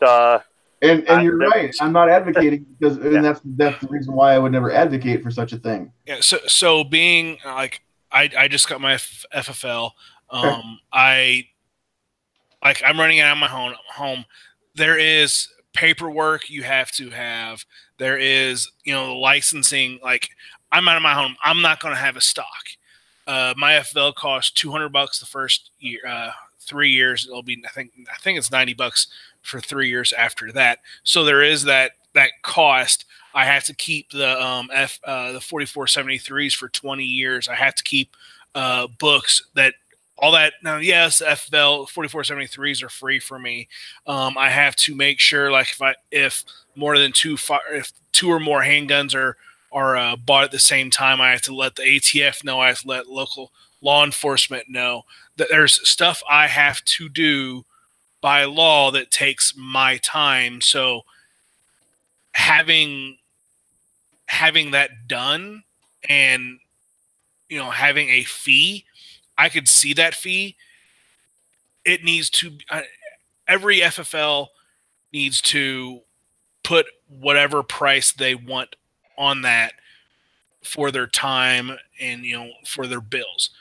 And you're right. I'm not advocating because and that's the reason why I would never advocate for such a thing. Yeah. So being like I just got my FFL. Okay. I'm running it out of my home. There is paperwork you have to have. There is, the licensing. Like, I'm out of my home. I'm not going to have a stock. My FFL costs $200 the first year. 3 years, it'll be. I think it's $90 for 3 years after that. So there is that cost. I have to keep the 4473s for 20 years. I have to keep books that. All that now, yes, FFL 4473s are free for me. I have to make sure, like, if more than if two or more handguns are bought at the same time, I have to let the ATF know. I have to let local law enforcement know that there's stuff I have to do by law that takes my time. So having that done and having a fee. I could see that fee. It needs to every FFL needs to put whatever price they want on that for their time and for their bills.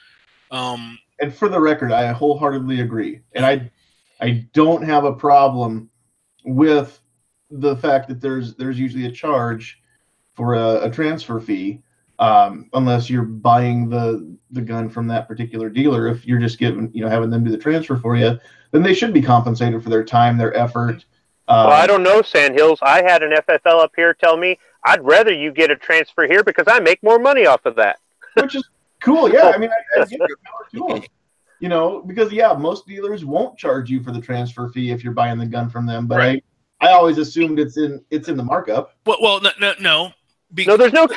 And for the record, I wholeheartedly agree. And I don't have a problem with the fact that there's usually a charge for a transfer fee. Unless you're buying the gun from that particular dealer. If you're just having them do the transfer for you, then they should be compensated for their time, their effort. Well, I don't know, Sandhills. I had an FFL up here tell me, I'd rather you get a transfer here because I make more money off of that. Which is cool. Yeah, I mean, I get it to them. Because most dealers won't charge you for the transfer fee if you're buying the gun from them. But right. I always assumed it's in the markup. Well, no. No, there's no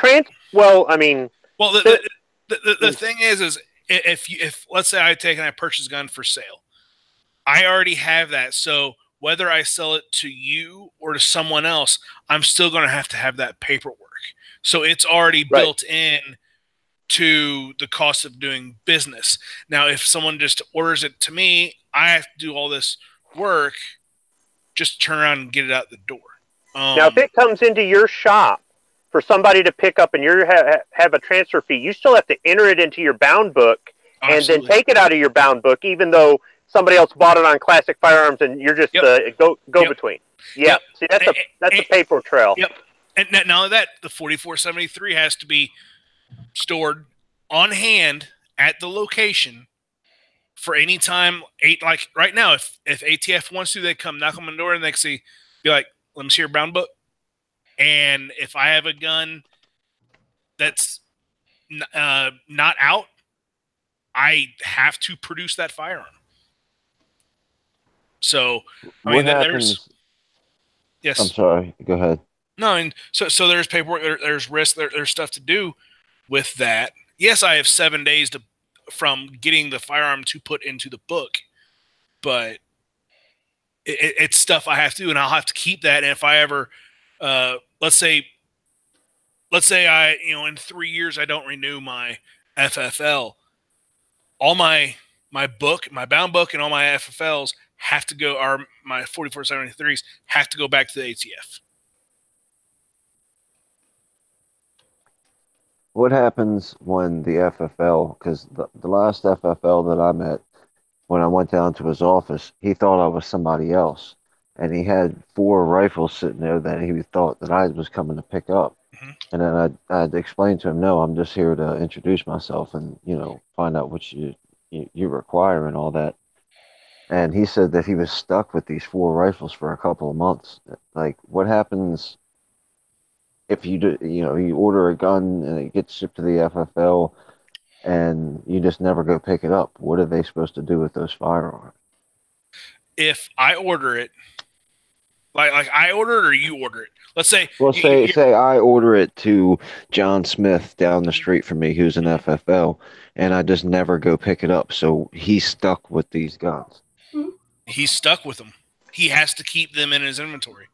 Well, I mean, the thing is if let's say I take and I purchase a gun for sale, I already have that. So whether I sell it to you or to someone else, I'm still going to have that paperwork. So it's already built in to the cost of doing business. Now, if someone just orders it to me, I have to do all this work, just turn around and get it out the door. Now, if it comes into your shop for somebody to pick up and you have a transfer fee, you still have to enter it into your bound book and then take it out of your bound book, even though somebody else bought it on Classic Firearms and you're just go-between. Yeah, see, that's a paper trail. Yep, and not only that, the 4473 has to be stored on hand at the location for any time. Like right now, if ATF wants to, they come knock on my door and they see, be like, let me see your bound book. And if I have a gun that's not out, I have to produce that firearm. So, I mean, there's. Yes. I'm sorry. Go ahead. No, and so there's paperwork, there's risk, there's stuff to do with that. Yes, I have 7 days from getting the firearm to put into the book, but it's stuff I have to do, and I'll have to keep that. And if I ever let's say I, in 3 years, I don't renew my FFL. All my book, my bound book, and all my FFLs have to go, or my 4473s have to go back to the ATF. What happens when the FFL, because the last FFL that I met, when I went down to his office, he thought I was somebody else. And he had 4 rifles sitting there that he thought that I was coming to pick up. Mm-hmm. And then I'd explained to him, no, I'm just here to introduce myself and, find out what you require and all that. And he said that he was stuck with these 4 rifles for a couple of months. Like, what happens if you order a gun and it gets shipped to the FFL and you just never go pick it up? What are they supposed to do with those firearms? If I order it, like I order it or you order it. Let's say. Well, say I order it to John Smith down the street from me, who's an FFL, and I just never go pick it up. So he's stuck with these guns. He's stuck with them. He has to keep them in his inventory.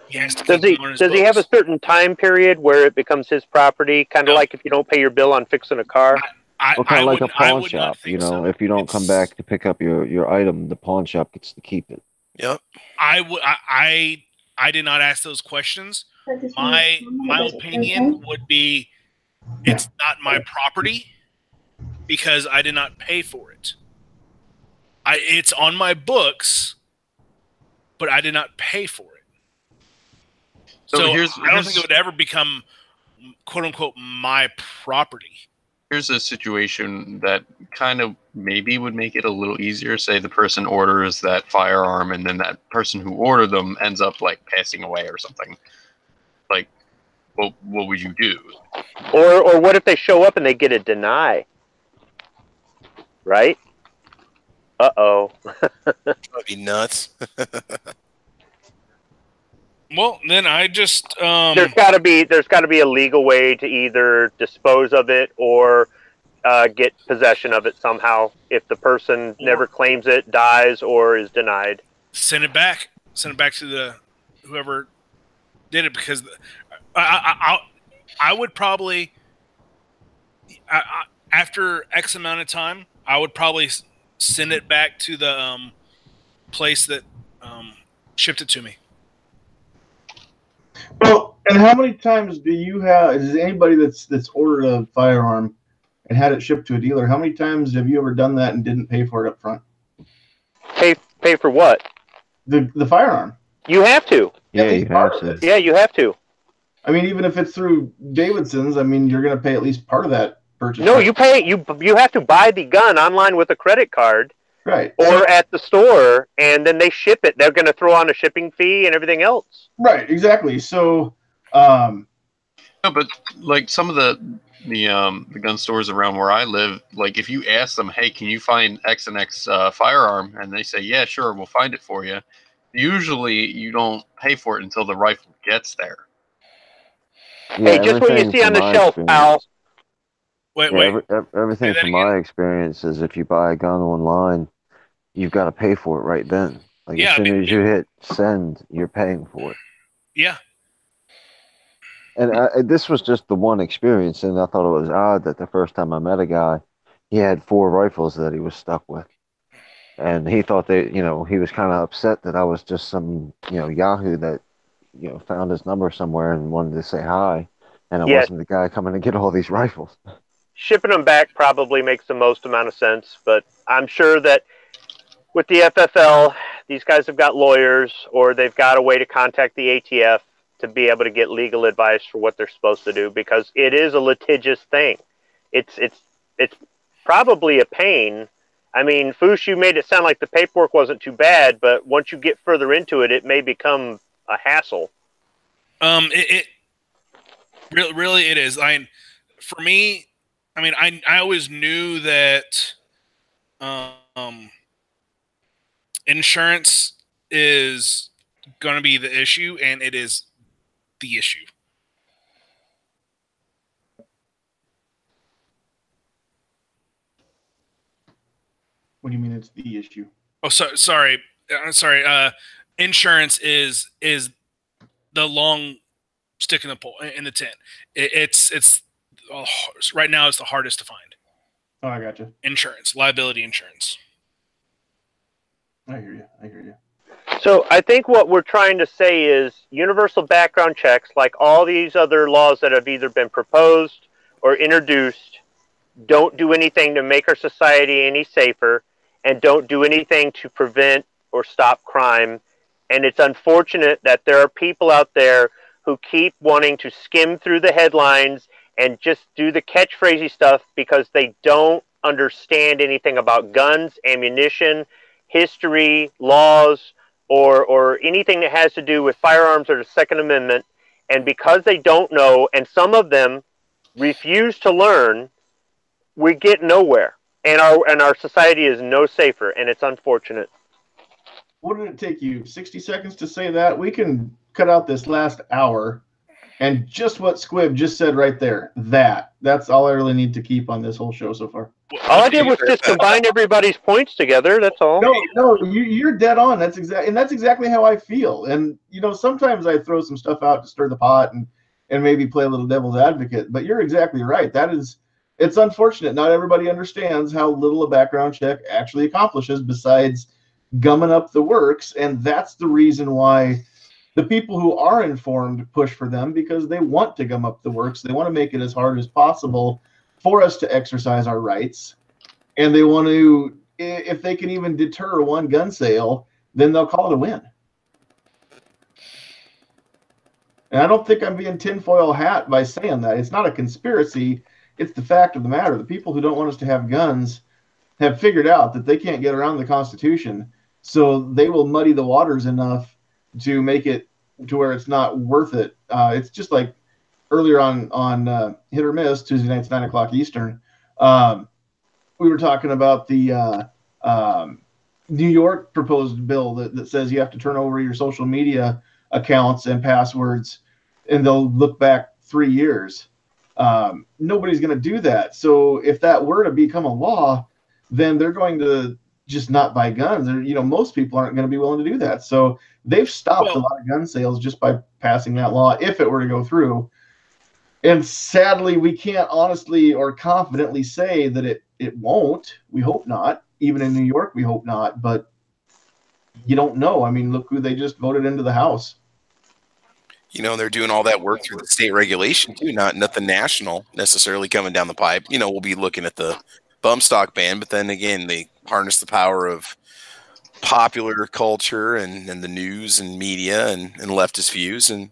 He has to does he have a certain time period where it becomes his property? Kind of like if you don't pay your bill on fixing a car? Kind of like a pawn shop. If you don't come back to pick up your item, the pawn shop gets to keep it. Yep. I did not ask those questions. My opinion would be, it's not my property. because I did not pay for it. It's on my books, but I did not pay for it. So I don't think it would ever become, quote unquote, my property. Here's a situation that kind of maybe would make it a little easier. Say the person orders that firearm, and then that person who ordered them ends up like passing away or something. Like, what would you do? Or what if they show up and they get a deny? Right? Uh-oh. That'd be nuts. Well, then I just there's got to be a legal way to either dispose of it or get possession of it somehow if the person never claims it, dies, or is denied. Send it back to the whoever did it, because I would probably after X amount of time I would probably send it back to the place that shipped it to me. Well, and how many times is anybody that's ordered a firearm and had it shipped to a dealer, how many times have you ever done that and didn't pay for it up front? Pay for what? The firearm. You have to. Yeah, you have to. Yeah, you have to. I mean, even if it's through Davidson's, I mean, you're going to pay at least part of that purchase. No, you pay. You have to buy the gun online with a credit card, right? Or at the store, and then they ship it. They're going to throw on a shipping fee and everything else. Right. Exactly. So, no, but like some of the gun stores around where I live, like if you ask them, hey, can you find X and X firearm, and they say, yeah, sure, we'll find it for you. Usually, you don't pay for it until the rifle gets there. Yeah, hey, just what you see on the shelf, pal. Wait. Everything from my experience is if you buy a gun online, you've got to pay for it right then. Like as soon as you hit send, you're paying for it. Yeah. And this was just the one experience, and I thought it was odd that the first time I met a guy, he had 4 rifles that he was stuck with. And he thought that, he was kind of upset that I was just some, Yahoo that, found his number somewhere and wanted to say hi. And I wasn't the guy coming to get all these rifles. Shipping them back probably makes the most amount of sense, but I'm sure that with the FFL, these guys have got lawyers, or they've got a way to contact the ATF to be able to get legal advice for what they're supposed to do, because it is a litigious thing. It's probably a pain. I mean, Foosh, you made it sound like the paperwork wasn't too bad, but once you get further into it, it may become a hassle. It really it is. For me, I always knew that insurance is going to be the issue, and it is the issue. What do you mean it's the issue? Oh, sorry. I'm sorry. Insurance is the long stick in the pole in the tent. It's right now it's the hardest to find. Oh, I got you. Insurance, liability insurance. I hear you. So I think what we're trying to say is universal background checks, like all these other laws that have either been proposed or introduced, don't do anything to make our society any safer, and don't do anything to prevent or stop crime. And it's unfortunate that there are people out there who keep wanting to skim through the headlines and just do the catchphrasey stuff because they don't understand anything about guns, ammunition, history, laws, or anything that has to do with firearms or the Second Amendment. And because they don't know, and some of them refuse to learn, we get nowhere. And our society is no safer, and it's unfortunate. What did it take you? 60 seconds to say that? We can cut out this last hour and just what Squib just said right there. That's all I really need to keep on this whole show so far. All I did was just combine everybody's points together. That's all. No, you're dead on. That's exactly how I feel. And sometimes I throw some stuff out to stir the pot and maybe play a little devil's advocate. But you're exactly right. It's unfortunate. Not everybody understands how little a background check actually accomplishes besides gumming up the works. And that's the reason why the people who are informed push for them, because they want to gum up the works. They want to make it as hard as possible for us to exercise our rights, and they want to, if they can even deter one gun sale, then they'll call it a win. And I don't think I'm being tinfoil hat by saying that. It's not a conspiracy. It's the fact of the matter. The people who don't want us to have guns have figured out that they can't get around the Constitution, so they will muddy the waters enough to make it to where it's not worth it. It's just like earlier on Hit or Miss, Tuesday nights, 9 o'clock Eastern. We were talking about the New York proposed bill that says you have to turn over your social media accounts and passwords, and they'll look back 3 years. Nobody's going to do that. So if that were to become a law, then they're going to just not buy guns. Most people aren't going to be willing to do that. So they've stopped a lot of gun sales just by passing that law, if it were to go through. And sadly, we can't honestly or confidently say that it won't. We hope not. Even in New York, we hope not. But you don't know. I mean, look who they just voted into the House. They're doing all that work through the state regulation too, not nothing national necessarily coming down the pipe. We'll be looking at the bump stock ban, but then again, they harness the power of popular culture and the news and media and leftist views, and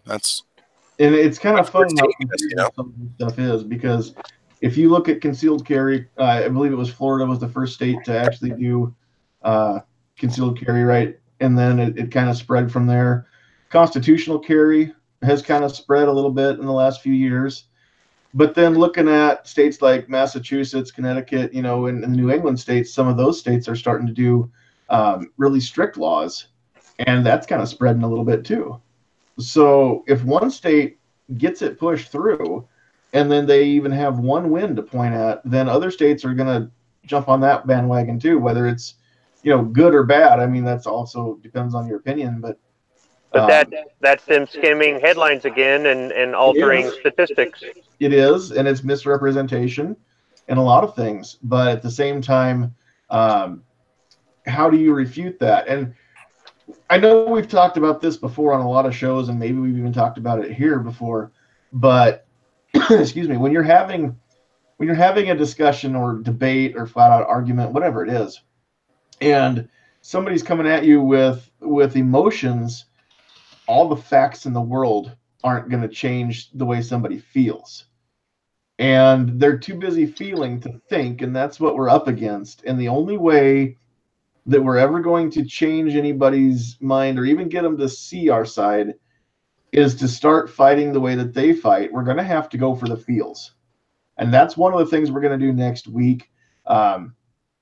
it's kind of fun how confusing some of this stuff is, because if you look at concealed carry, I believe it was Florida was the first state to actually do concealed carry, right? And then it kind of spread from there. Constitutional carry has kind of spread a little bit in the last few years. But then looking at states like Massachusetts, Connecticut, and the New England states, some of those states are starting to do really strict laws. And that's kind of spreading a little bit too. So if one state gets it pushed through, and then they even have one win to point at, then other states are going to jump on that bandwagon too, whether it's, good or bad. I mean, that's also depends on your opinion, but that's them skimming headlines again and altering statistics. It is, and it's misrepresentation in a lot of things. But at the same time, how do you refute that? And I know we've talked about this before on a lot of shows, and maybe we've even talked about it here before. But excuse me, when you're having a discussion or debate or flat out argument, whatever it is, and somebody's coming at you with emotions, all the facts in the world aren't going to change the way somebody feels. And they're too busy feeling to think, and that's what we're up against. And the only way that we're ever going to change anybody's mind or even get them to see our side is to start fighting the way that they fight. We're going to have to go for the feels. And that's one of the things we're going to do next week.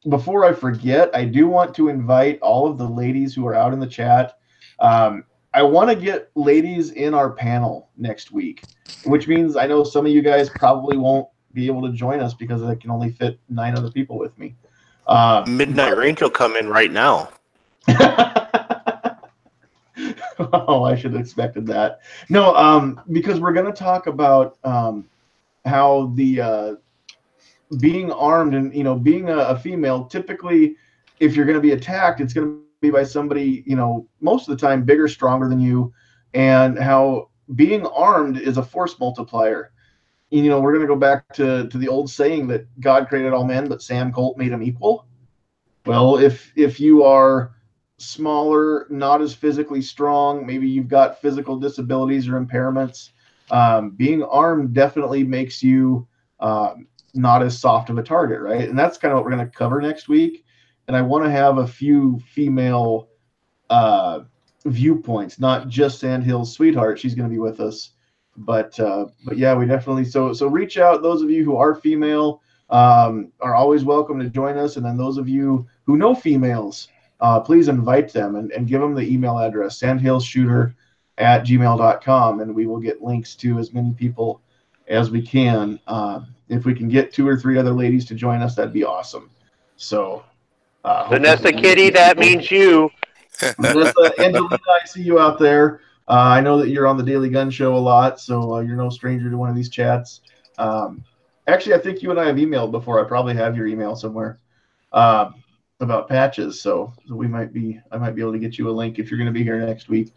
Before I forget, I do want to invite all of the ladies who are out in the chat. I want to get ladies in our panel next week, which means I know some of you guys probably won't be able to join us because I can only fit 9 other people with me. Midnight Range will come in right now. Oh, I should have expected that. No, because we're going to talk about how the being armed and, being a female, typically, if you're going to be attacked, it's going to be by somebody, most of the time bigger, stronger than you, and how being armed is a force multiplier. We're going to go back to the old saying that God created all men, but Sam Colt made them equal. Well, if you are smaller, not as physically strong, maybe you've got physical disabilities or impairments, being armed definitely makes you not as soft of a target, right? And that's kind of what we're going to cover next week. And I want to have a few female viewpoints, not just Sandhills' sweetheart. She's going to be with us. But yeah, we definitely, so reach out. Those of you who are female are always welcome to join us. And then those of you who know females, please invite them and give them the email address, sandhillsshooter@gmail.com, and we will get links to as many people as we can. If we can get 2 or 3 other ladies to join us, that'd be awesome. So Vanessa Kitty, that means you. Vanessa, Angelina, I see you out there. I know that you're on the Daily Gun Show a lot, so you're no stranger to one of these chats. Actually, I think you and I have emailed before. I probably have your email somewhere about patches, so I might be able to get you a link if you're going to be here next week.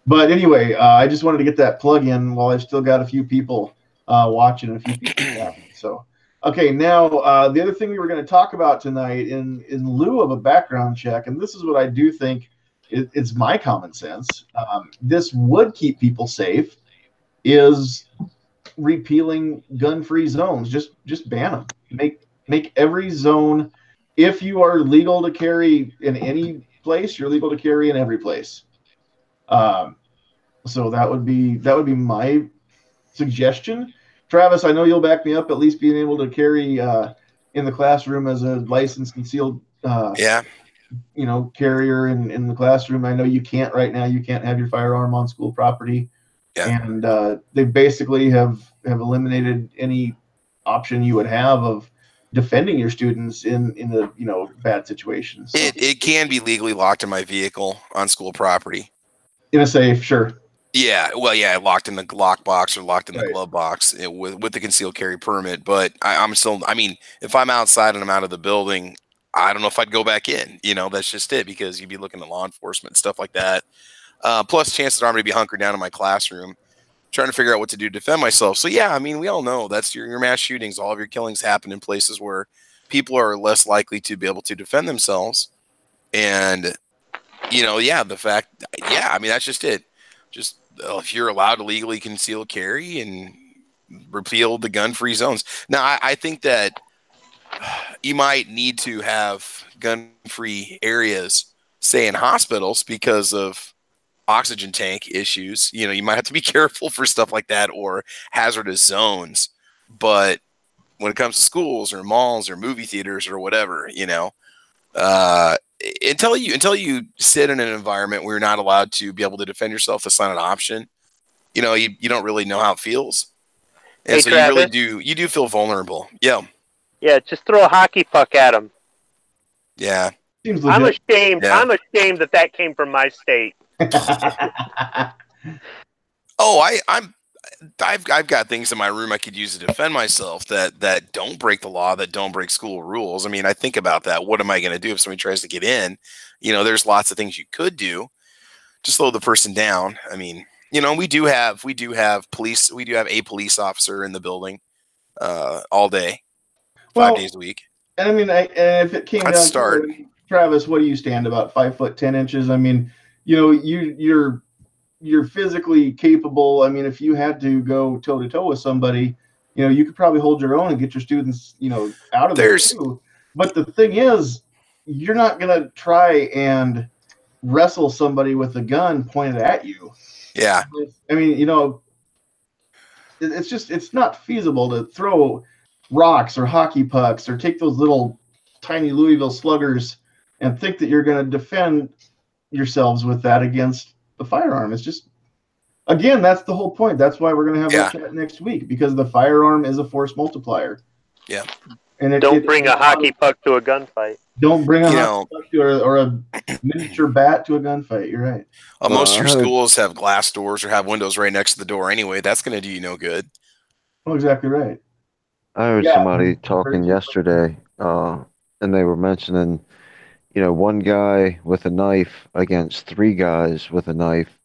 But anyway, I just wanted to get that plug in while I've still got a few people watching and a few people chatting. So Okay, now the other thing we were going to talk about tonight, in lieu of a background check, and this is what I do think it's my common sense. This would keep people safe. Is repealing gun-free zones. Just ban them. Make every zone. If you are legal to carry in any place, you're legal to carry in every place. So that would be my suggestion. Travis, I know you'll back me up. At least being able to carry in the classroom as a licensed concealed carrier in the classroom. I know you can't right now. You can't have your firearm on school property. Yeah. And they basically have eliminated any option you would have of defending your students in a bad situation. So. It can be legally locked in my vehicle on school property. In a safe, sure. Yeah, well, yeah, locked in the lock box or locked in the glove box with the concealed carry permit. But I'm still, I mean, if I'm outside and I'm out of the building, I don't know if I'd go back in. That's just it, because you'd be looking at law enforcement and stuff like that. Plus, chances are I'm going to be hunkered down in my classroom trying to figure out what to do to defend myself. So, yeah, I mean, we all know that's your mass shootings. All of your killings happen in places where people are less likely to be able to defend themselves. And, the fact, I mean, that's just it. Just if you're allowed to legally conceal carry and repeal the gun-free zones. Now, I think that you might need to have gun-free areas, say in hospitals, because of oxygen tank issues. You might have to be careful for stuff like that, or hazardous zones. But when it comes to schools or malls or movie theaters or whatever, until you sit in an environment where you're not allowed to be able to defend yourself, that's not an option. You don't really know how it feels. And so Travis, you do feel vulnerable. Yeah. Yeah, just throw a hockey puck at them. Yeah. I'm ashamed. Yeah. I'm ashamed that came from my state. I've got things in my room I could use to defend myself that don't break the law, that don't break school rules. I mean, I think about that. What am I going to do if somebody tries to get in? There's lots of things you could do to slow the person down. I mean, we do have police. We do have a police officer in the building all day, 5 days a week. And I mean, if it came down to it, Travis, what do you stand, about 5'10". I mean, you're physically capable. I mean, if you had to go toe to toe with somebody, you could probably hold your own and get your students, out of there too. But the thing is, you're not going to try and wrestle somebody with a gun pointed at you. Yeah. I mean, it's not feasible to throw rocks or hockey pucks or take those little tiny Louisville sluggers and think that you're going to defend yourselves with that against the firearm. It's just, again, that's the whole point. That's why we're going to have that chat next week, because the firearm is a force multiplier. Yeah. And don't bring a hockey puck to a gunfight. Don't bring a hockey puck or a miniature bat to a gunfight. You're right. Most of your schools have glass doors or have windows right next to the door anyway. That's going to do you no good. Oh, exactly right. I heard somebody talking yesterday, and they were mentioning, one guy with a knife against 3 guys with a knife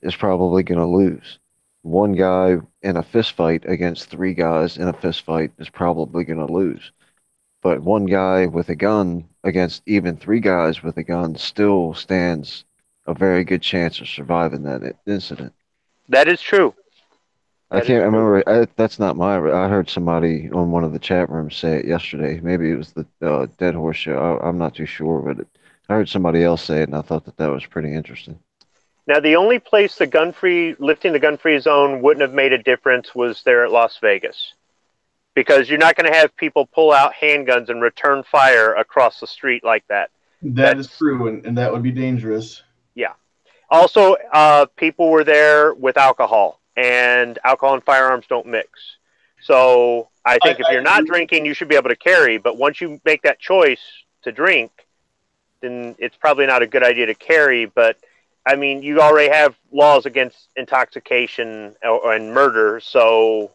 is probably going to lose. One guy in a fist fight against 3 guys in a fist fight is probably going to lose. But one guy with a gun against even 3 guys with a gun still stands a very good chance of surviving that incident. That is true. I can't remember. That's not I heard somebody on one of the chat rooms say it yesterday. Maybe it was the Dead Horse show. I'm not too sure, but I heard somebody else say it, and I thought that was pretty interesting. Now, the only place lifting the gun-free zone wouldn't have made a difference was there at Las Vegas, because you're not going to have people pull out handguns and return fire across the street like that. That's true, and that would be dangerous. Yeah. Also, people were there with alcohol. And alcohol and firearms don't mix. So I think if you're not drinking, you should be able to carry. But once you make that choice to drink, then it's probably not a good idea to carry. But, I mean, you already have laws against intoxication and murder. So,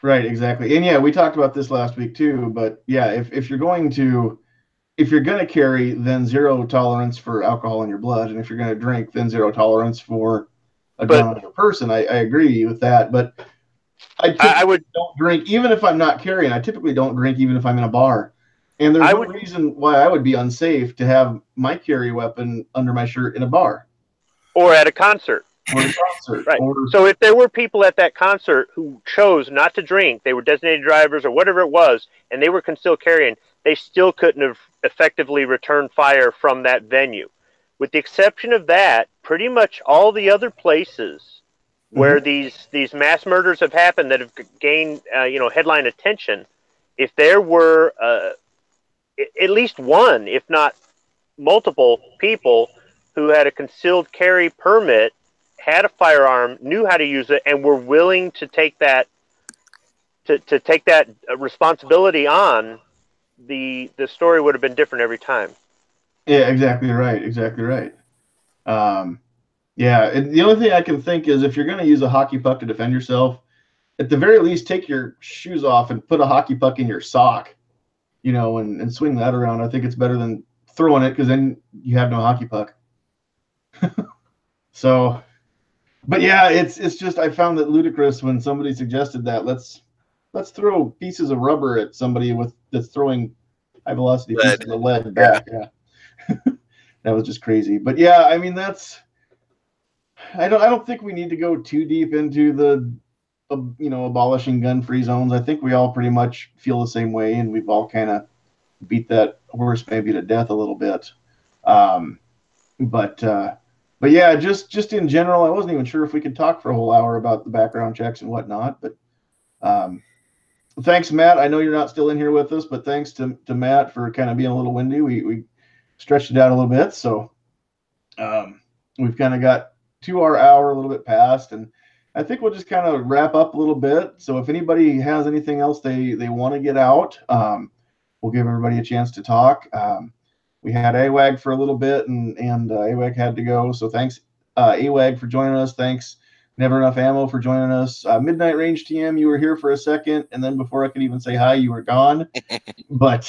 Right, exactly. And, we talked about this last week too. But, if you're going to... If you're going to carry, then 0 tolerance for alcohol in your blood. And if you're going to drink, then 0 tolerance for a gun on a person. I agree with that. But I would don't drink even if I'm not carrying. I typically don't drink even if I'm in a bar. And there's no reason why I would be unsafe to have my carry weapon under my shirt in a bar or at a concert. Right. So if there were people at that concert who chose not to drink, they were designated drivers or whatever it was, and they were concealed carrying, they still couldn't have effectively returned fire from that venue. With the exception of that, pretty much all the other places where these mass murders have happened that have gained headline attention, if there were at least one, if not multiple people who had a concealed carry permit, had a firearm, knew how to use it, and were willing to take that responsibility on, the story would have been different every time. Yeah, exactly right. Exactly right. Yeah, the only thing I can think is if you're going to use a hockey puck to defend yourself, at the very least, take your shoes off and put a hockey puck in your sock, and swing that around. I think it's better than throwing it because then you have no hockey puck. So, but yeah, it's just I found it ludicrous when somebody suggested that let's throw pieces of rubber at somebody that's throwing high velocity pieces of lead back. Yeah, that was just crazy. But yeah, I mean I don't think we need to go too deep into the abolishing gun-free zones. I think we all pretty much feel the same way, and we've all kind of beat that horse maybe to death a little bit. But yeah, just in general, I wasn't even sure if we could talk for a whole hour about the background checks and whatnot. But thanks, Matt. I know you're not still in here with us, but thanks to Matt for kind of being a little windy. We stretched it out a little bit, so we've kind of got to our hour a little bit past, and I think we'll just kind of wrap up a little bit. So if anybody has anything else they want to get out, we'll give everybody a chance to talk. We had AWAG for a little bit, and AWAG had to go. So thanks, AWAG, for joining us. Thanks, Never Enough Ammo, for joining us. Midnight Range TM, you were here for a second, and then before I could even say hi, you were gone. But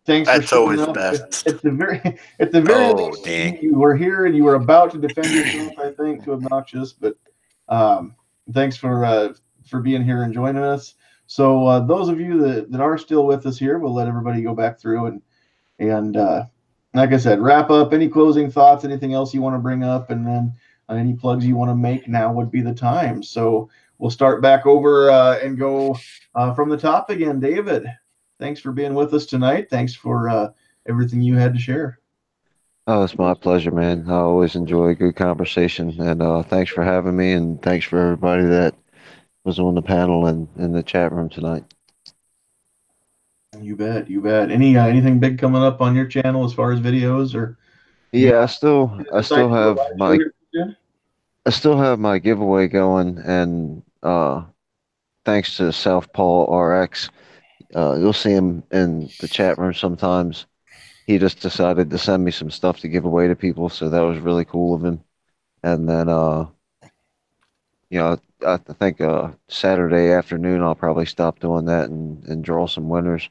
thanks for showing up. At the very least, you were here and you were about to defend yourself, I think, to Obnoxious. But thanks for being here and joining us. So those of you that are still with us here, we'll let everybody go back through and like I said, wrap up. Any closing thoughts, anything else you want to bring up, and then any plugs you want to make, now would be the time. So we'll start back over and go from the top again. David, thanks for being with us tonight. Thanks for everything you had to share. Oh, it's my pleasure, man. I always enjoy a good conversation, and thanks for having me, and thanks for everybody that was on the panel and in the chat room tonight. You bet, you bet. Anything big coming up on your channel as far as videos, or? Yeah, I still have my giveaway going, and thanks to Southpaw RX, you'll see him in the chat room sometimes. He just decided to send me some stuff to give away to people, so that was really cool of him. And then, I think Saturday afternoon I'll probably stop doing that and draw some winners.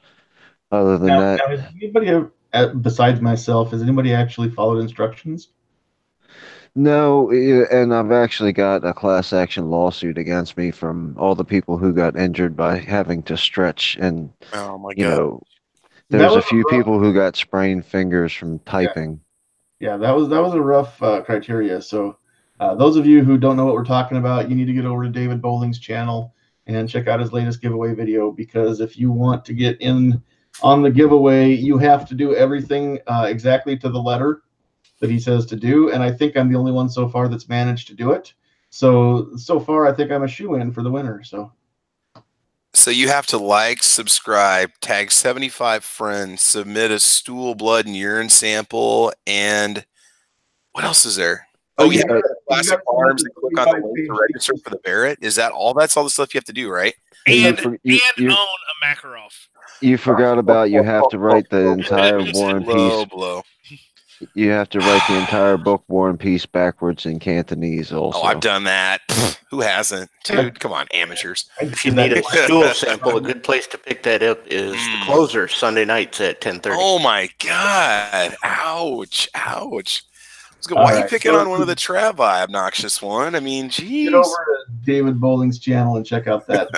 Other than that, has anybody besides myself, has anybody actually followed instructions? No, and I've actually got a class action lawsuit against me from all the people who got injured by having to stretch, and oh my God. There's a few people who got sprained fingers from typing. Yeah, that was a rough criteria. So those of you who don't know what we're talking about, you need to get over to David Bowling's channel and check out his latest giveaway video, because if you want to get in on the giveaway, you have to do everything exactly to the letter that he says to do. And I think I'm the only one so far that's managed to do it. So far, I think I'm a shoo-in for the winner. So you have to like, subscribe, tag 75 friends, submit a stool, blood, and urine sample, and what else is there? Oh, yeah, classic arms, and click on the link to register for the Barrett. Is that all? That's all the stuff you have to do, right? And own a Makarov. You forgot about, you have to write the entire War and Peace. You have to write the entire book War and Peace backwards in Cantonese also. Oh, I've done that. Who hasn't? Dude, come on, amateurs. If you need a stool sample, a good place to pick that up is the Closer, Sunday nights at 10:30. Oh, my God. Ouch. Ouch. Why are you picking on one of the Travi obnoxious one? I mean, geez. Get over to David Bowling's channel and check out that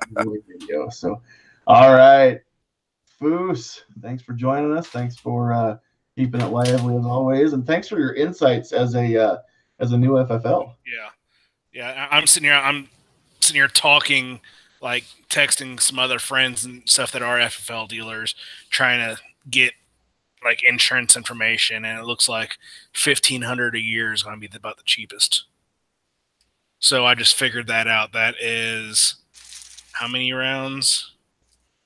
video. So, all right, Foos, thanks for joining us. Thanks for keeping it lively as always, and thanks for your insights as a new FFL. Yeah. I'm sitting here talking, like texting some other friends and stuff that are FFL dealers, trying to get like insurance information, and it looks like $1,500 a year is going to be about the cheapest. So I just figured that out. That is how many rounds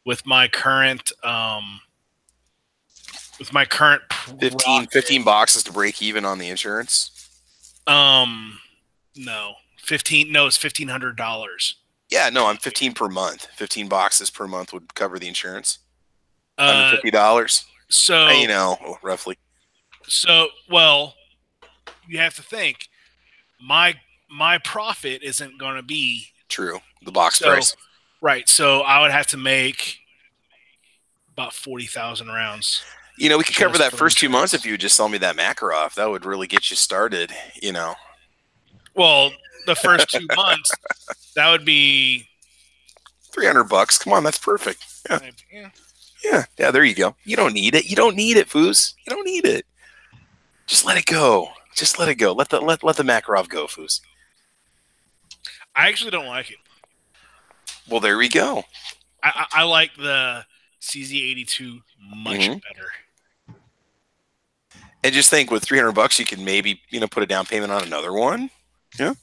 with my current 15 boxes to break even on the insurance. No, it's $1,500. Yeah, no, I'm 15 per month. 15 boxes per month would cover the insurance. $150. So roughly. So, well, you have to think my profit isn't going to be true. The box price, right? So I would have to make about 40,000 rounds. We could cover that first 2 months if you would just sell me that Makarov. That would really get you started. Well, the first 2 months, that would be $300. Come on, that's perfect. Yeah. There you go. You don't need it. You don't need it, Foos. You don't need it. Just let it go. Let the Makarov go, Foos. I actually don't like it. Well, there we go. I like the CZ82 much better. And just think, with $300, you can maybe put a down payment on another one. Yeah.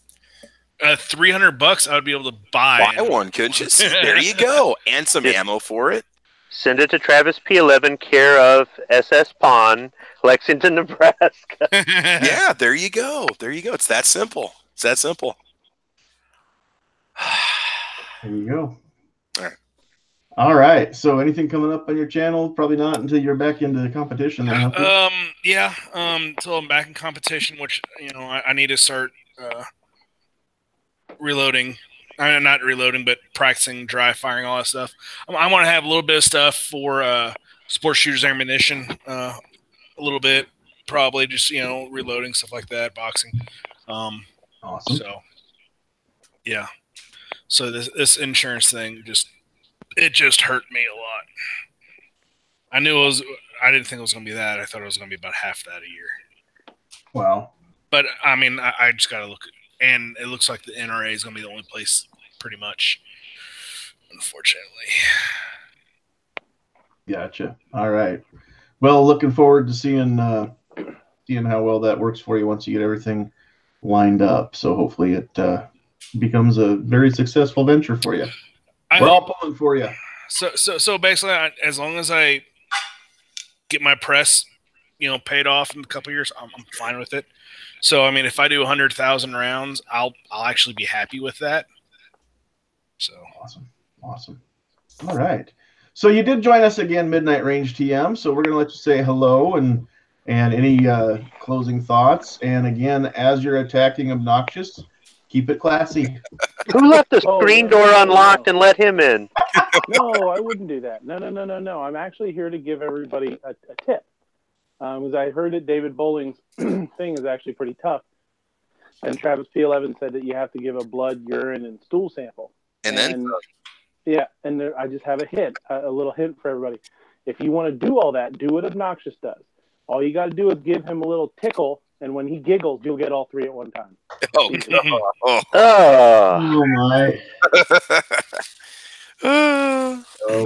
$300, I would be able to buy one, couldn't you? There you go, and some ammo for it. Send it to Travis P11, care of SS Pawn, Lexington, Nebraska. Yeah, there you go. It's that simple. There you go. All right. So, anything coming up on your channel? Probably not until you're back into the competition. Yeah. Until I'm back in competition, which I need to start reloading. Not reloading, but practicing dry firing, all that stuff. I want to have a little bit of stuff for sports shooters ammunition, a little bit, probably just reloading, stuff like that, boxing. Awesome. So, yeah. So this insurance thing just hurt me a lot. I didn't think it was going to be that. I thought it was going to be about half that a year. Wow. But I mean, I just got to look. And it looks like the NRA is going to be the only place, pretty much, unfortunately. Gotcha. All right. Well, looking forward to seeing how well that works for you once you get everything lined up. So hopefully it becomes a very successful venture for you. We're all pulling for you. So basically, as long as I get my press, paid off in a couple of years, I'm fine with it. So, I mean, if I do 100,000 rounds, I'll actually be happy with that. So awesome. All right. So you did join us again, Midnight Range TM. So we're going to let you say hello and any closing thoughts. And again, as you're attacking Obnoxious, keep it classy. Who left the screen door unlocked and let him in? No, I wouldn't do that. No. I'm actually here to give everybody a tip. Because I heard that David Bowling's thing is actually pretty tough. And Travis P11 said that you have to give a blood, urine, and stool sample. And then? Yeah, and I just have a little hint for everybody. If you want to do all that, do what Obnoxious does. All you got to do is give him a little tickle, and when he giggles, you'll get all three at one time. Oh, God. Oh my.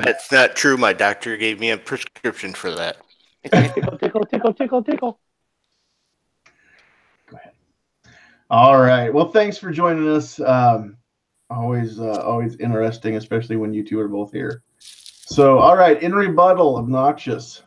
That's not true. My doctor gave me a prescription for that. Tickle. Go ahead. All right. Well, thanks for joining us. Always interesting, especially when you two are both here. So, all right. In rebuttal, Obnoxious.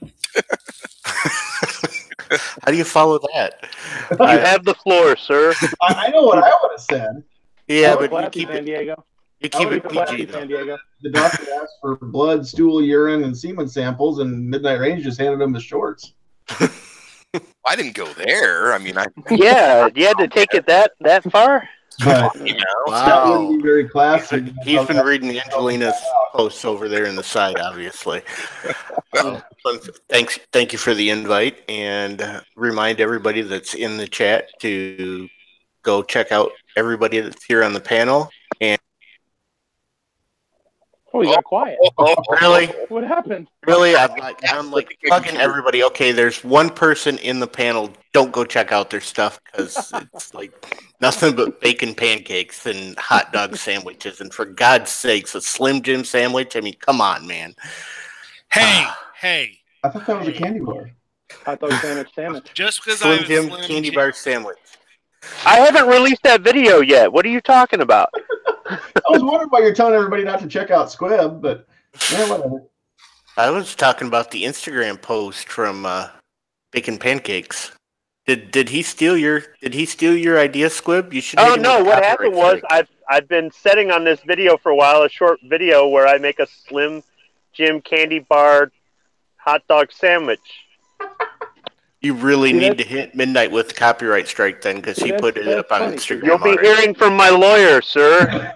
How do you follow that? You have the floor, sir. I know what I would have said. Yeah, but you keep San Diego. You keep it PG. San Diego. The doctor asked for blood, stool, urine, and semen samples, and Midnight Range just handed him the shorts. I didn't go there. I mean, Yeah, you had to take it that far? But Wow. that wouldn't be very classy. He's been reading Angelina's posts over there in the side, obviously. Thank you for the invite, and remind everybody that's in the chat to go check out everybody that's here on the panel. And Oh, you got quiet. really, What happened? really, I'm like bugging everybody. Okay, there's one person in the panel. Don't go check out their stuff because it's like nothing but bacon pancakes and hot dog sandwiches. And for God's sakes, a Slim Jim sandwich. I mean, come on, man. Hey. I thought that was a candy bar. Hot dog sandwich. Just because Slim I'm Jim Slim candy Jim- bar sandwich. I haven't released that video yet. What are you talking about? I was wondering why you're telling everybody not to check out Squib, but yeah, whatever. I was talking about the Instagram post from Bacon Pancakes. Did he steal your idea, Squib? You should. Oh hit him no! with What happened was copyright strike. I've been setting on this video for a while, a short video where I make a Slim Jim candy bar hot dog sandwich. You really need to hit midnight with copyright strike then, because he put it up on Instagram. You'll be already. hearing from my lawyer, sir.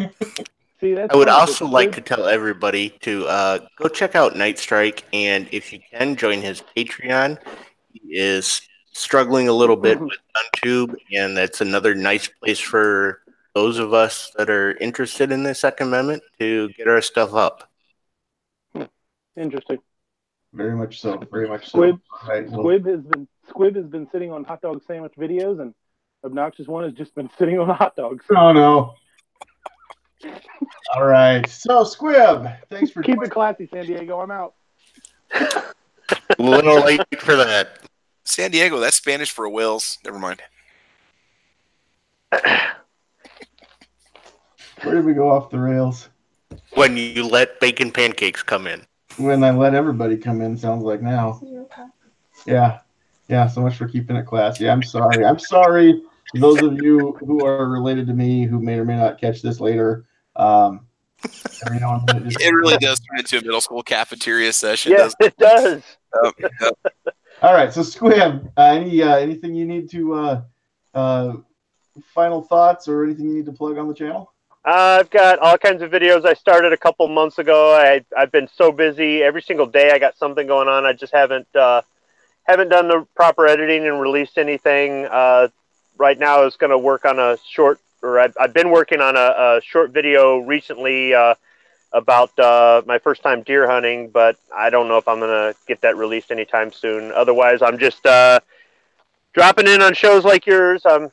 I would also like to tell everybody to go check out Night Strike, and if you can, join his Patreon. He is struggling a little bit with UnTube, and that's another nice place for those of us that are interested in the Second Amendment to get our stuff up. Interesting. Very much so. Very much so. Squib, Right, well, Squib has been sitting on hot dog sandwich videos, and Obnoxious One has just been sitting on hot dogs. oh no. All right. So Squib, thanks for Keep it classy, San Diego. I'm out. A little late for that. San Diego, that's Spanish for whales. Never mind. Where did we go off the rails? When you let Bacon Pancakes come in. When I let everybody come in, sounds like now. Yeah. Yeah, so much for keeping it classy. I'm sorry. I'm sorry to those of you who are related to me who may or may not catch this later. Every now and then It really does turn into a middle school cafeteria session. Yes, it does. All right, so Squib, anything you need to final thoughts or anything you need to plug on the channel? I've got all kinds of videos I started a couple months ago. I've been so busy. Every single day I got something going on. I just haven't done the proper editing and released anything. Right now I was going to work on a short, or I've been working on a short video recently about my first time deer hunting, but I don't know if I'm going to get that released anytime soon. Otherwise, I'm just dropping in on shows like yours. I'm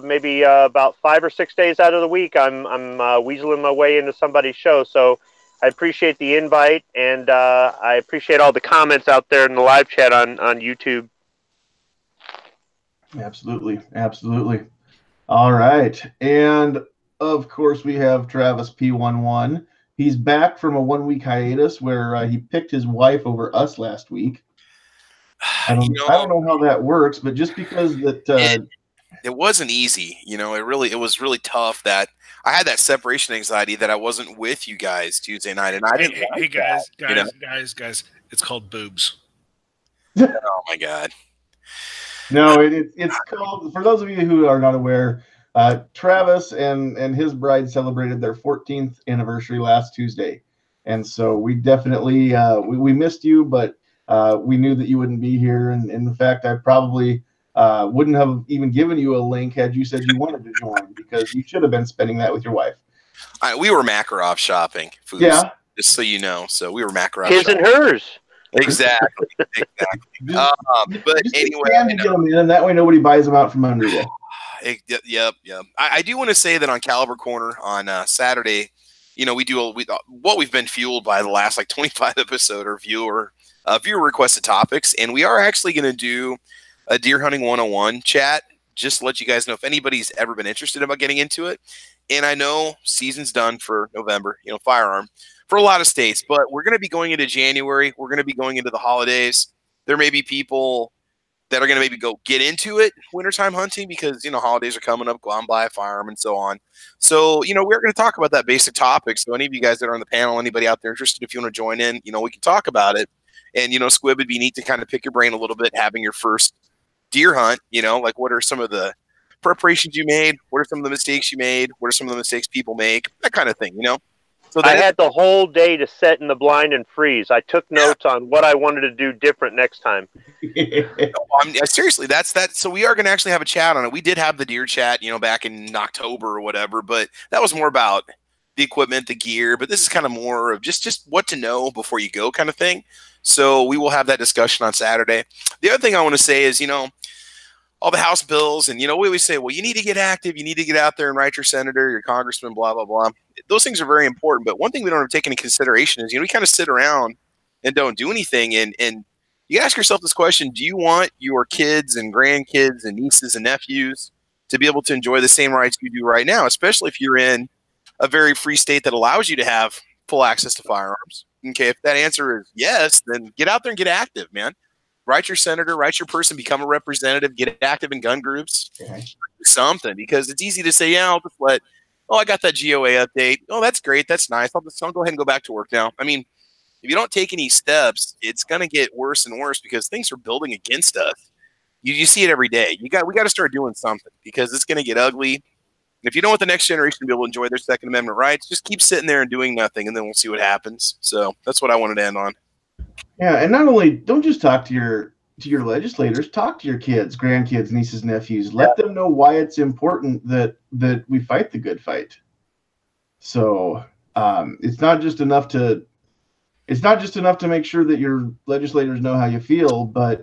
maybe about 5 or 6 days out of the week, I'm weaseling my way into somebody's show. So I appreciate the invite, and I appreciate all the comments out there in the live chat on YouTube. Absolutely. Absolutely. All right. And of course, we have Travis P11. He's back from a 1-week hiatus where he picked his wife over us last week. I don't know how that works, but just because that it wasn't easy, it was really tough that I had that separation anxiety that I wasn't with you guys Tuesday night, and I didn't. Hey, guys, it's called boobs. Oh my God. No, it's called, for those of you who are not aware, Travis and his bride celebrated their 14th anniversary last Tuesday. And so we definitely, we missed you, but we knew that you wouldn't be here. And in fact, I probably wouldn't have even given you a link had you said you wanted to join, because you should have been spending that with your wife. We were Makarov shopping foods, just so you know. So we were Makarov His shopping. and hers. Exactly. But anyway, to get them in, and that way nobody buys them out from under you. Yep. I do want to say that on Caliber Corner on Saturday, we do what we've been fueled by the last 25 episode or viewer requested topics, and we are actually going to do a deer hunting 101 chat, just to let you guys know if anybody's ever been interested about getting into it. And I know season's done for November, firearm for a lot of states, but we're going to be going into January. We're going to be going into the holidays. There may be people that are going to maybe go get into it wintertime hunting because, holidays are coming up, go on buy a firearm and so on. So, we're going to talk about that basic topic. So any of you guys that are on the panel, anybody out there interested, if you want to join in, we can talk about it. And, Squib, it'd be neat to kind of pick your brain a little bit, having your first deer hunt, what are some of the preparations you made? What are some of the mistakes you made? What are some of the mistakes people make? That kind of thing, So I had the whole day to set in the blind and freeze. I took notes on what I wanted to do different next time. Seriously, that's that. So we are going to actually have a chat on it. We did have the deer chat, back in October or whatever, but that was more about the equipment, the gear. But this is kind of more of just what to know before you go kind of thing. So we will have that discussion on Saturday. The other thing I want to say is, all the House bills, and we always say, well, you need to get active, you need to get out there and write your senator, your congressman, blah blah blah. Those things are very important, but one thing we don't take into consideration is we kind of sit around and don't do anything, and you ask yourself this question: do you want your kids and grandkids and nieces and nephews to be able to enjoy the same rights you do right now, especially if you're in a very free state that allows you to have full access to firearms? Okay, if that answer is yes, then get out there and get active, man. Write your senator, write your person, become a representative, get active in gun groups, something, because it's easy to say, yeah, I'll just I got that GOA update. Oh, that's great. That's nice. I'll go ahead and go back to work now. I mean, if you don't take any steps, it's going to get worse and worse because things are building against us. You see it every day. We got to start doing something because it's going to get ugly. And if you don't want the next generation to be able to enjoy their Second Amendment rights, just keep sitting there and doing nothing, and then we'll see what happens. So that's what I wanted to end on. Yeah, and not only don't just talk to your legislators, talk to your kids, grandkids, nieces, nephews. Let them know why it's important that we fight the good fight. So it's not just enough to make sure that your legislators know how you feel, but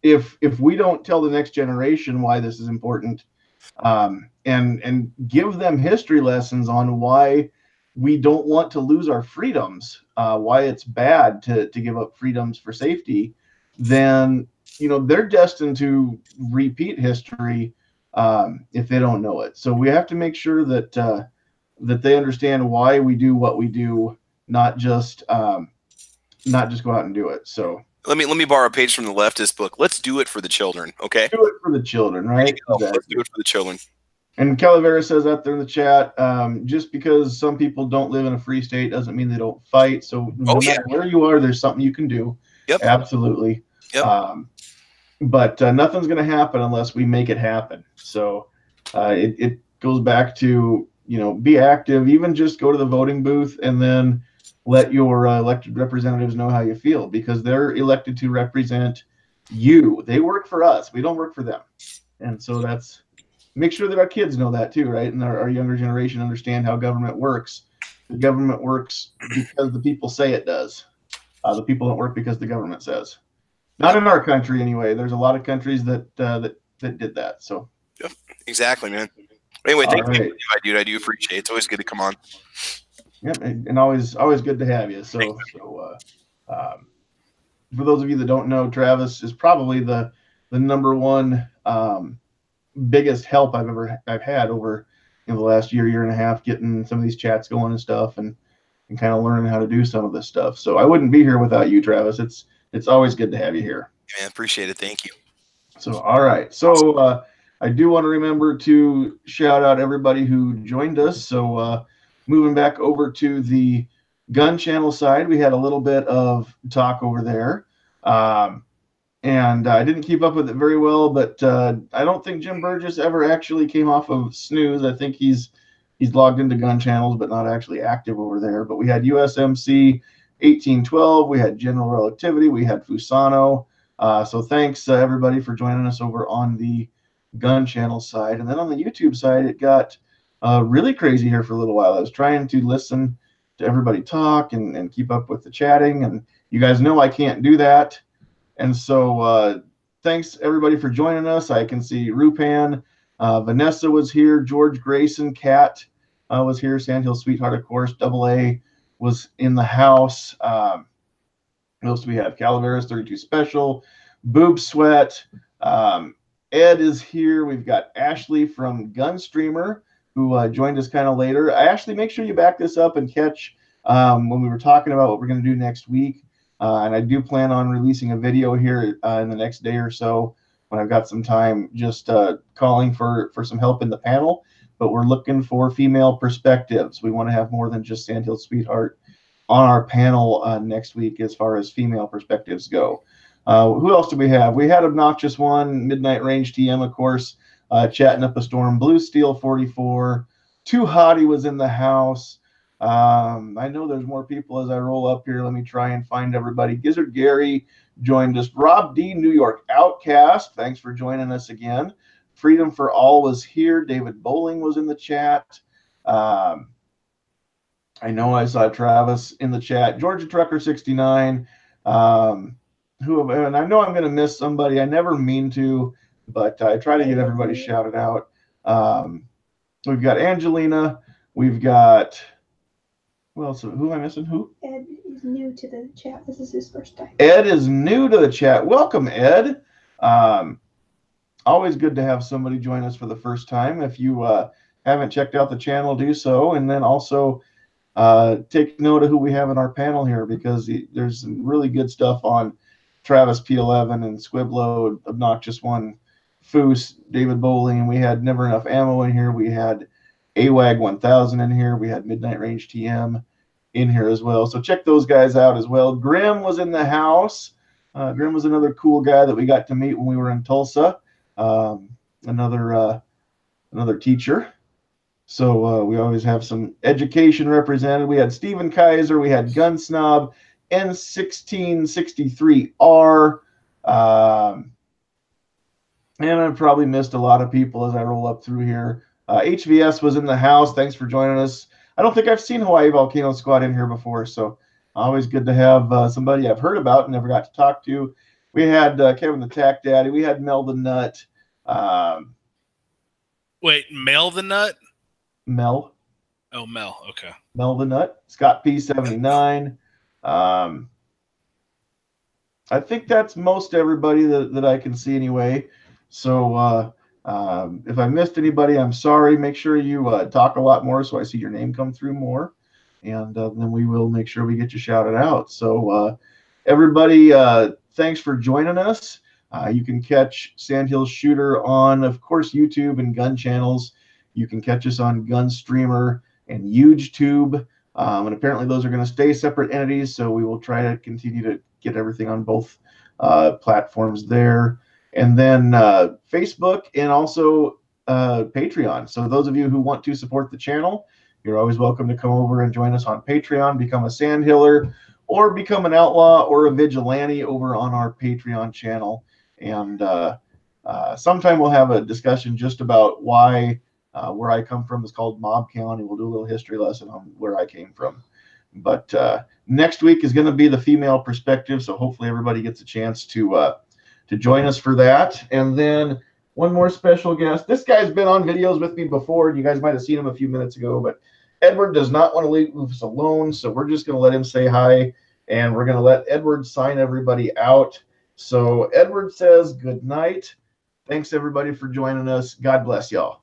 if we don't tell the next generation why this is important, and give them history lessons on why we don't want to lose our freedoms, why it's bad to give up freedoms for safety, then they're destined to repeat history if they don't know it. So we have to make sure that they understand why we do what we do, not just go out and do it. So let me borrow a page from the leftist book. Let's do it for the children. Okay, do it for the children, right? Exactly. Let's do it for the children. And Calavera says out there in the chat, just because some people don't live in a free state doesn't mean they don't fight. So no matter where you are, there's something you can do. Yep. Absolutely. Yep. But nothing's going to happen unless we make it happen. So it goes back to, be active, even just go to the voting booth and then let your elected representatives know how you feel, because they're elected to represent you. They work for us. We don't work for them. And so make sure that our kids know that too, right? And our younger generation understand how government works. The government works because the people say it does. The people don't work because the government says. Not in our country, anyway. There's a lot of countries that did that. So. Yep, exactly, man. Anyway, thank you, dude. I do appreciate it. It's always good to come on. Yep, and always good to have you. So for those of you that don't know, Travis is probably the number one biggest help I've had over the last year and a half, getting some of these chats going and stuff, and kind of learning how to do some of this stuff. So I wouldn't be here without you, Travis. It's always good to have you here. Yeah, appreciate it. Thank you. So all right. So I do want to remember to shout out everybody who joined us. So moving back over to the gun channel side, we had a little bit of talk over there. And I didn't keep up with it very well, but I don't think Jim Burgess ever actually came off of Snooze. I think he's logged into gun channels, but not actually active over there. But we had USMC 1812, we had General Relativity, we had Fusano. So thanks everybody for joining us over on the gun channel side. And then on the YouTube side, it got really crazy here for a little while. I was trying to listen to everybody talk and keep up with the chatting, and you guys know I can't do that. And so thanks everybody for joining us. I can see Rupan, Vanessa was here, George Grayson, Kat was here, Sandhills Sweetheart, of course, Double A was in the house. What else do we have? Calaveras 32 Special, Boob Sweat, Ed is here. We've got Ashley from Gunstreamer, who joined us kind of later. Ashley, make sure you back this up and catch when we were talking about what we're going to do next week. And I do plan on releasing a video here in the next day or so when I've got some time, just calling for some help in the panel. But we're looking for female perspectives. We want to have more than just Sandhills Sweetheart on our panel next week as far as female perspectives go. Who else do we have? We had Obnoxious One, Midnight Range TM, of course, chatting up a storm. Blue Steel 44, Too Hottie was in the house. I know there's more people as I roll up here. Let me try and find everybody. Gizzard Gary joined us. Rob D, New York Outcast, thanks for joining us again. Freedom for All was here. David Bowling was in the chat. I know I saw Travis in the chat. Georgia Trucker 69. And I know I'm going to miss somebody. I never mean to, but I try to get everybody shouted out. We've got Angelina. We've got, well, so who am I missing? Who? Ed is new to the chat. This is his first time. Ed is new to the chat. Welcome, Ed. Always good to have somebody join us for the first time. If you haven't checked out the channel, do so. And then also take note of who we have in our panel here, because there's some really good stuff on Travis P11 and Squiblo, Obnoxious One, Foose, David Bowling, and we had Never Enough Ammo in here. We had AWAG 1000 in here. We had Midnight Range TM in here as well. So check those guys out as well. Grim was in the house. Grim was another cool guy that we got to meet when we were in Tulsa. Another teacher. So we always have some education represented. We had Stephen Kaiser. We had Gun Snob, N1663R. And I've probably missed a lot of people as I roll up through here. HVS was in the house. Thanks for joining us. I don't think I've seen Hawaii Volcano Squad in here before, so always good to have somebody I've heard about and never got to talk to. We had Kevin the Tack Daddy. We had Mel the Nut. Wait, Mel the Nut? Mel. Oh, Mel. Okay. Mel the Nut. Scott P79. I think that's most everybody that I can see anyway. So if I missed anybody, I'm sorry. Make sure you talk a lot more so I see your name come through more. And then we will make sure we get you shouted out. So everybody, thanks for joining us. You can catch Sandhills Shooter on, of course, YouTube and gun channels. You can catch us on Gun Streamer and HugeTube. And apparently those are going to stay separate entities, so we will try to continue to get everything on both platforms there. And then Facebook and also Patreon. So those of you who want to support the channel, you're always welcome to come over and join us on Patreon, become a Sandhiller, or become an outlaw or a vigilante over on our Patreon channel. And sometime we'll have a discussion just about why where I come from is called Mob County. We'll do a little history lesson on where I came from. But next week is going to be the female perspective, so hopefully everybody gets a chance to join us for that. And then one more special guest. This guy's been on videos with me before. You guys might have seen him a few minutes ago, but Edward does not want to leave us alone, so we're just going to let him say hi, and we're going to let Edward sign everybody out. So Edward says good night. Thanks, everybody, for joining us. God bless y'all.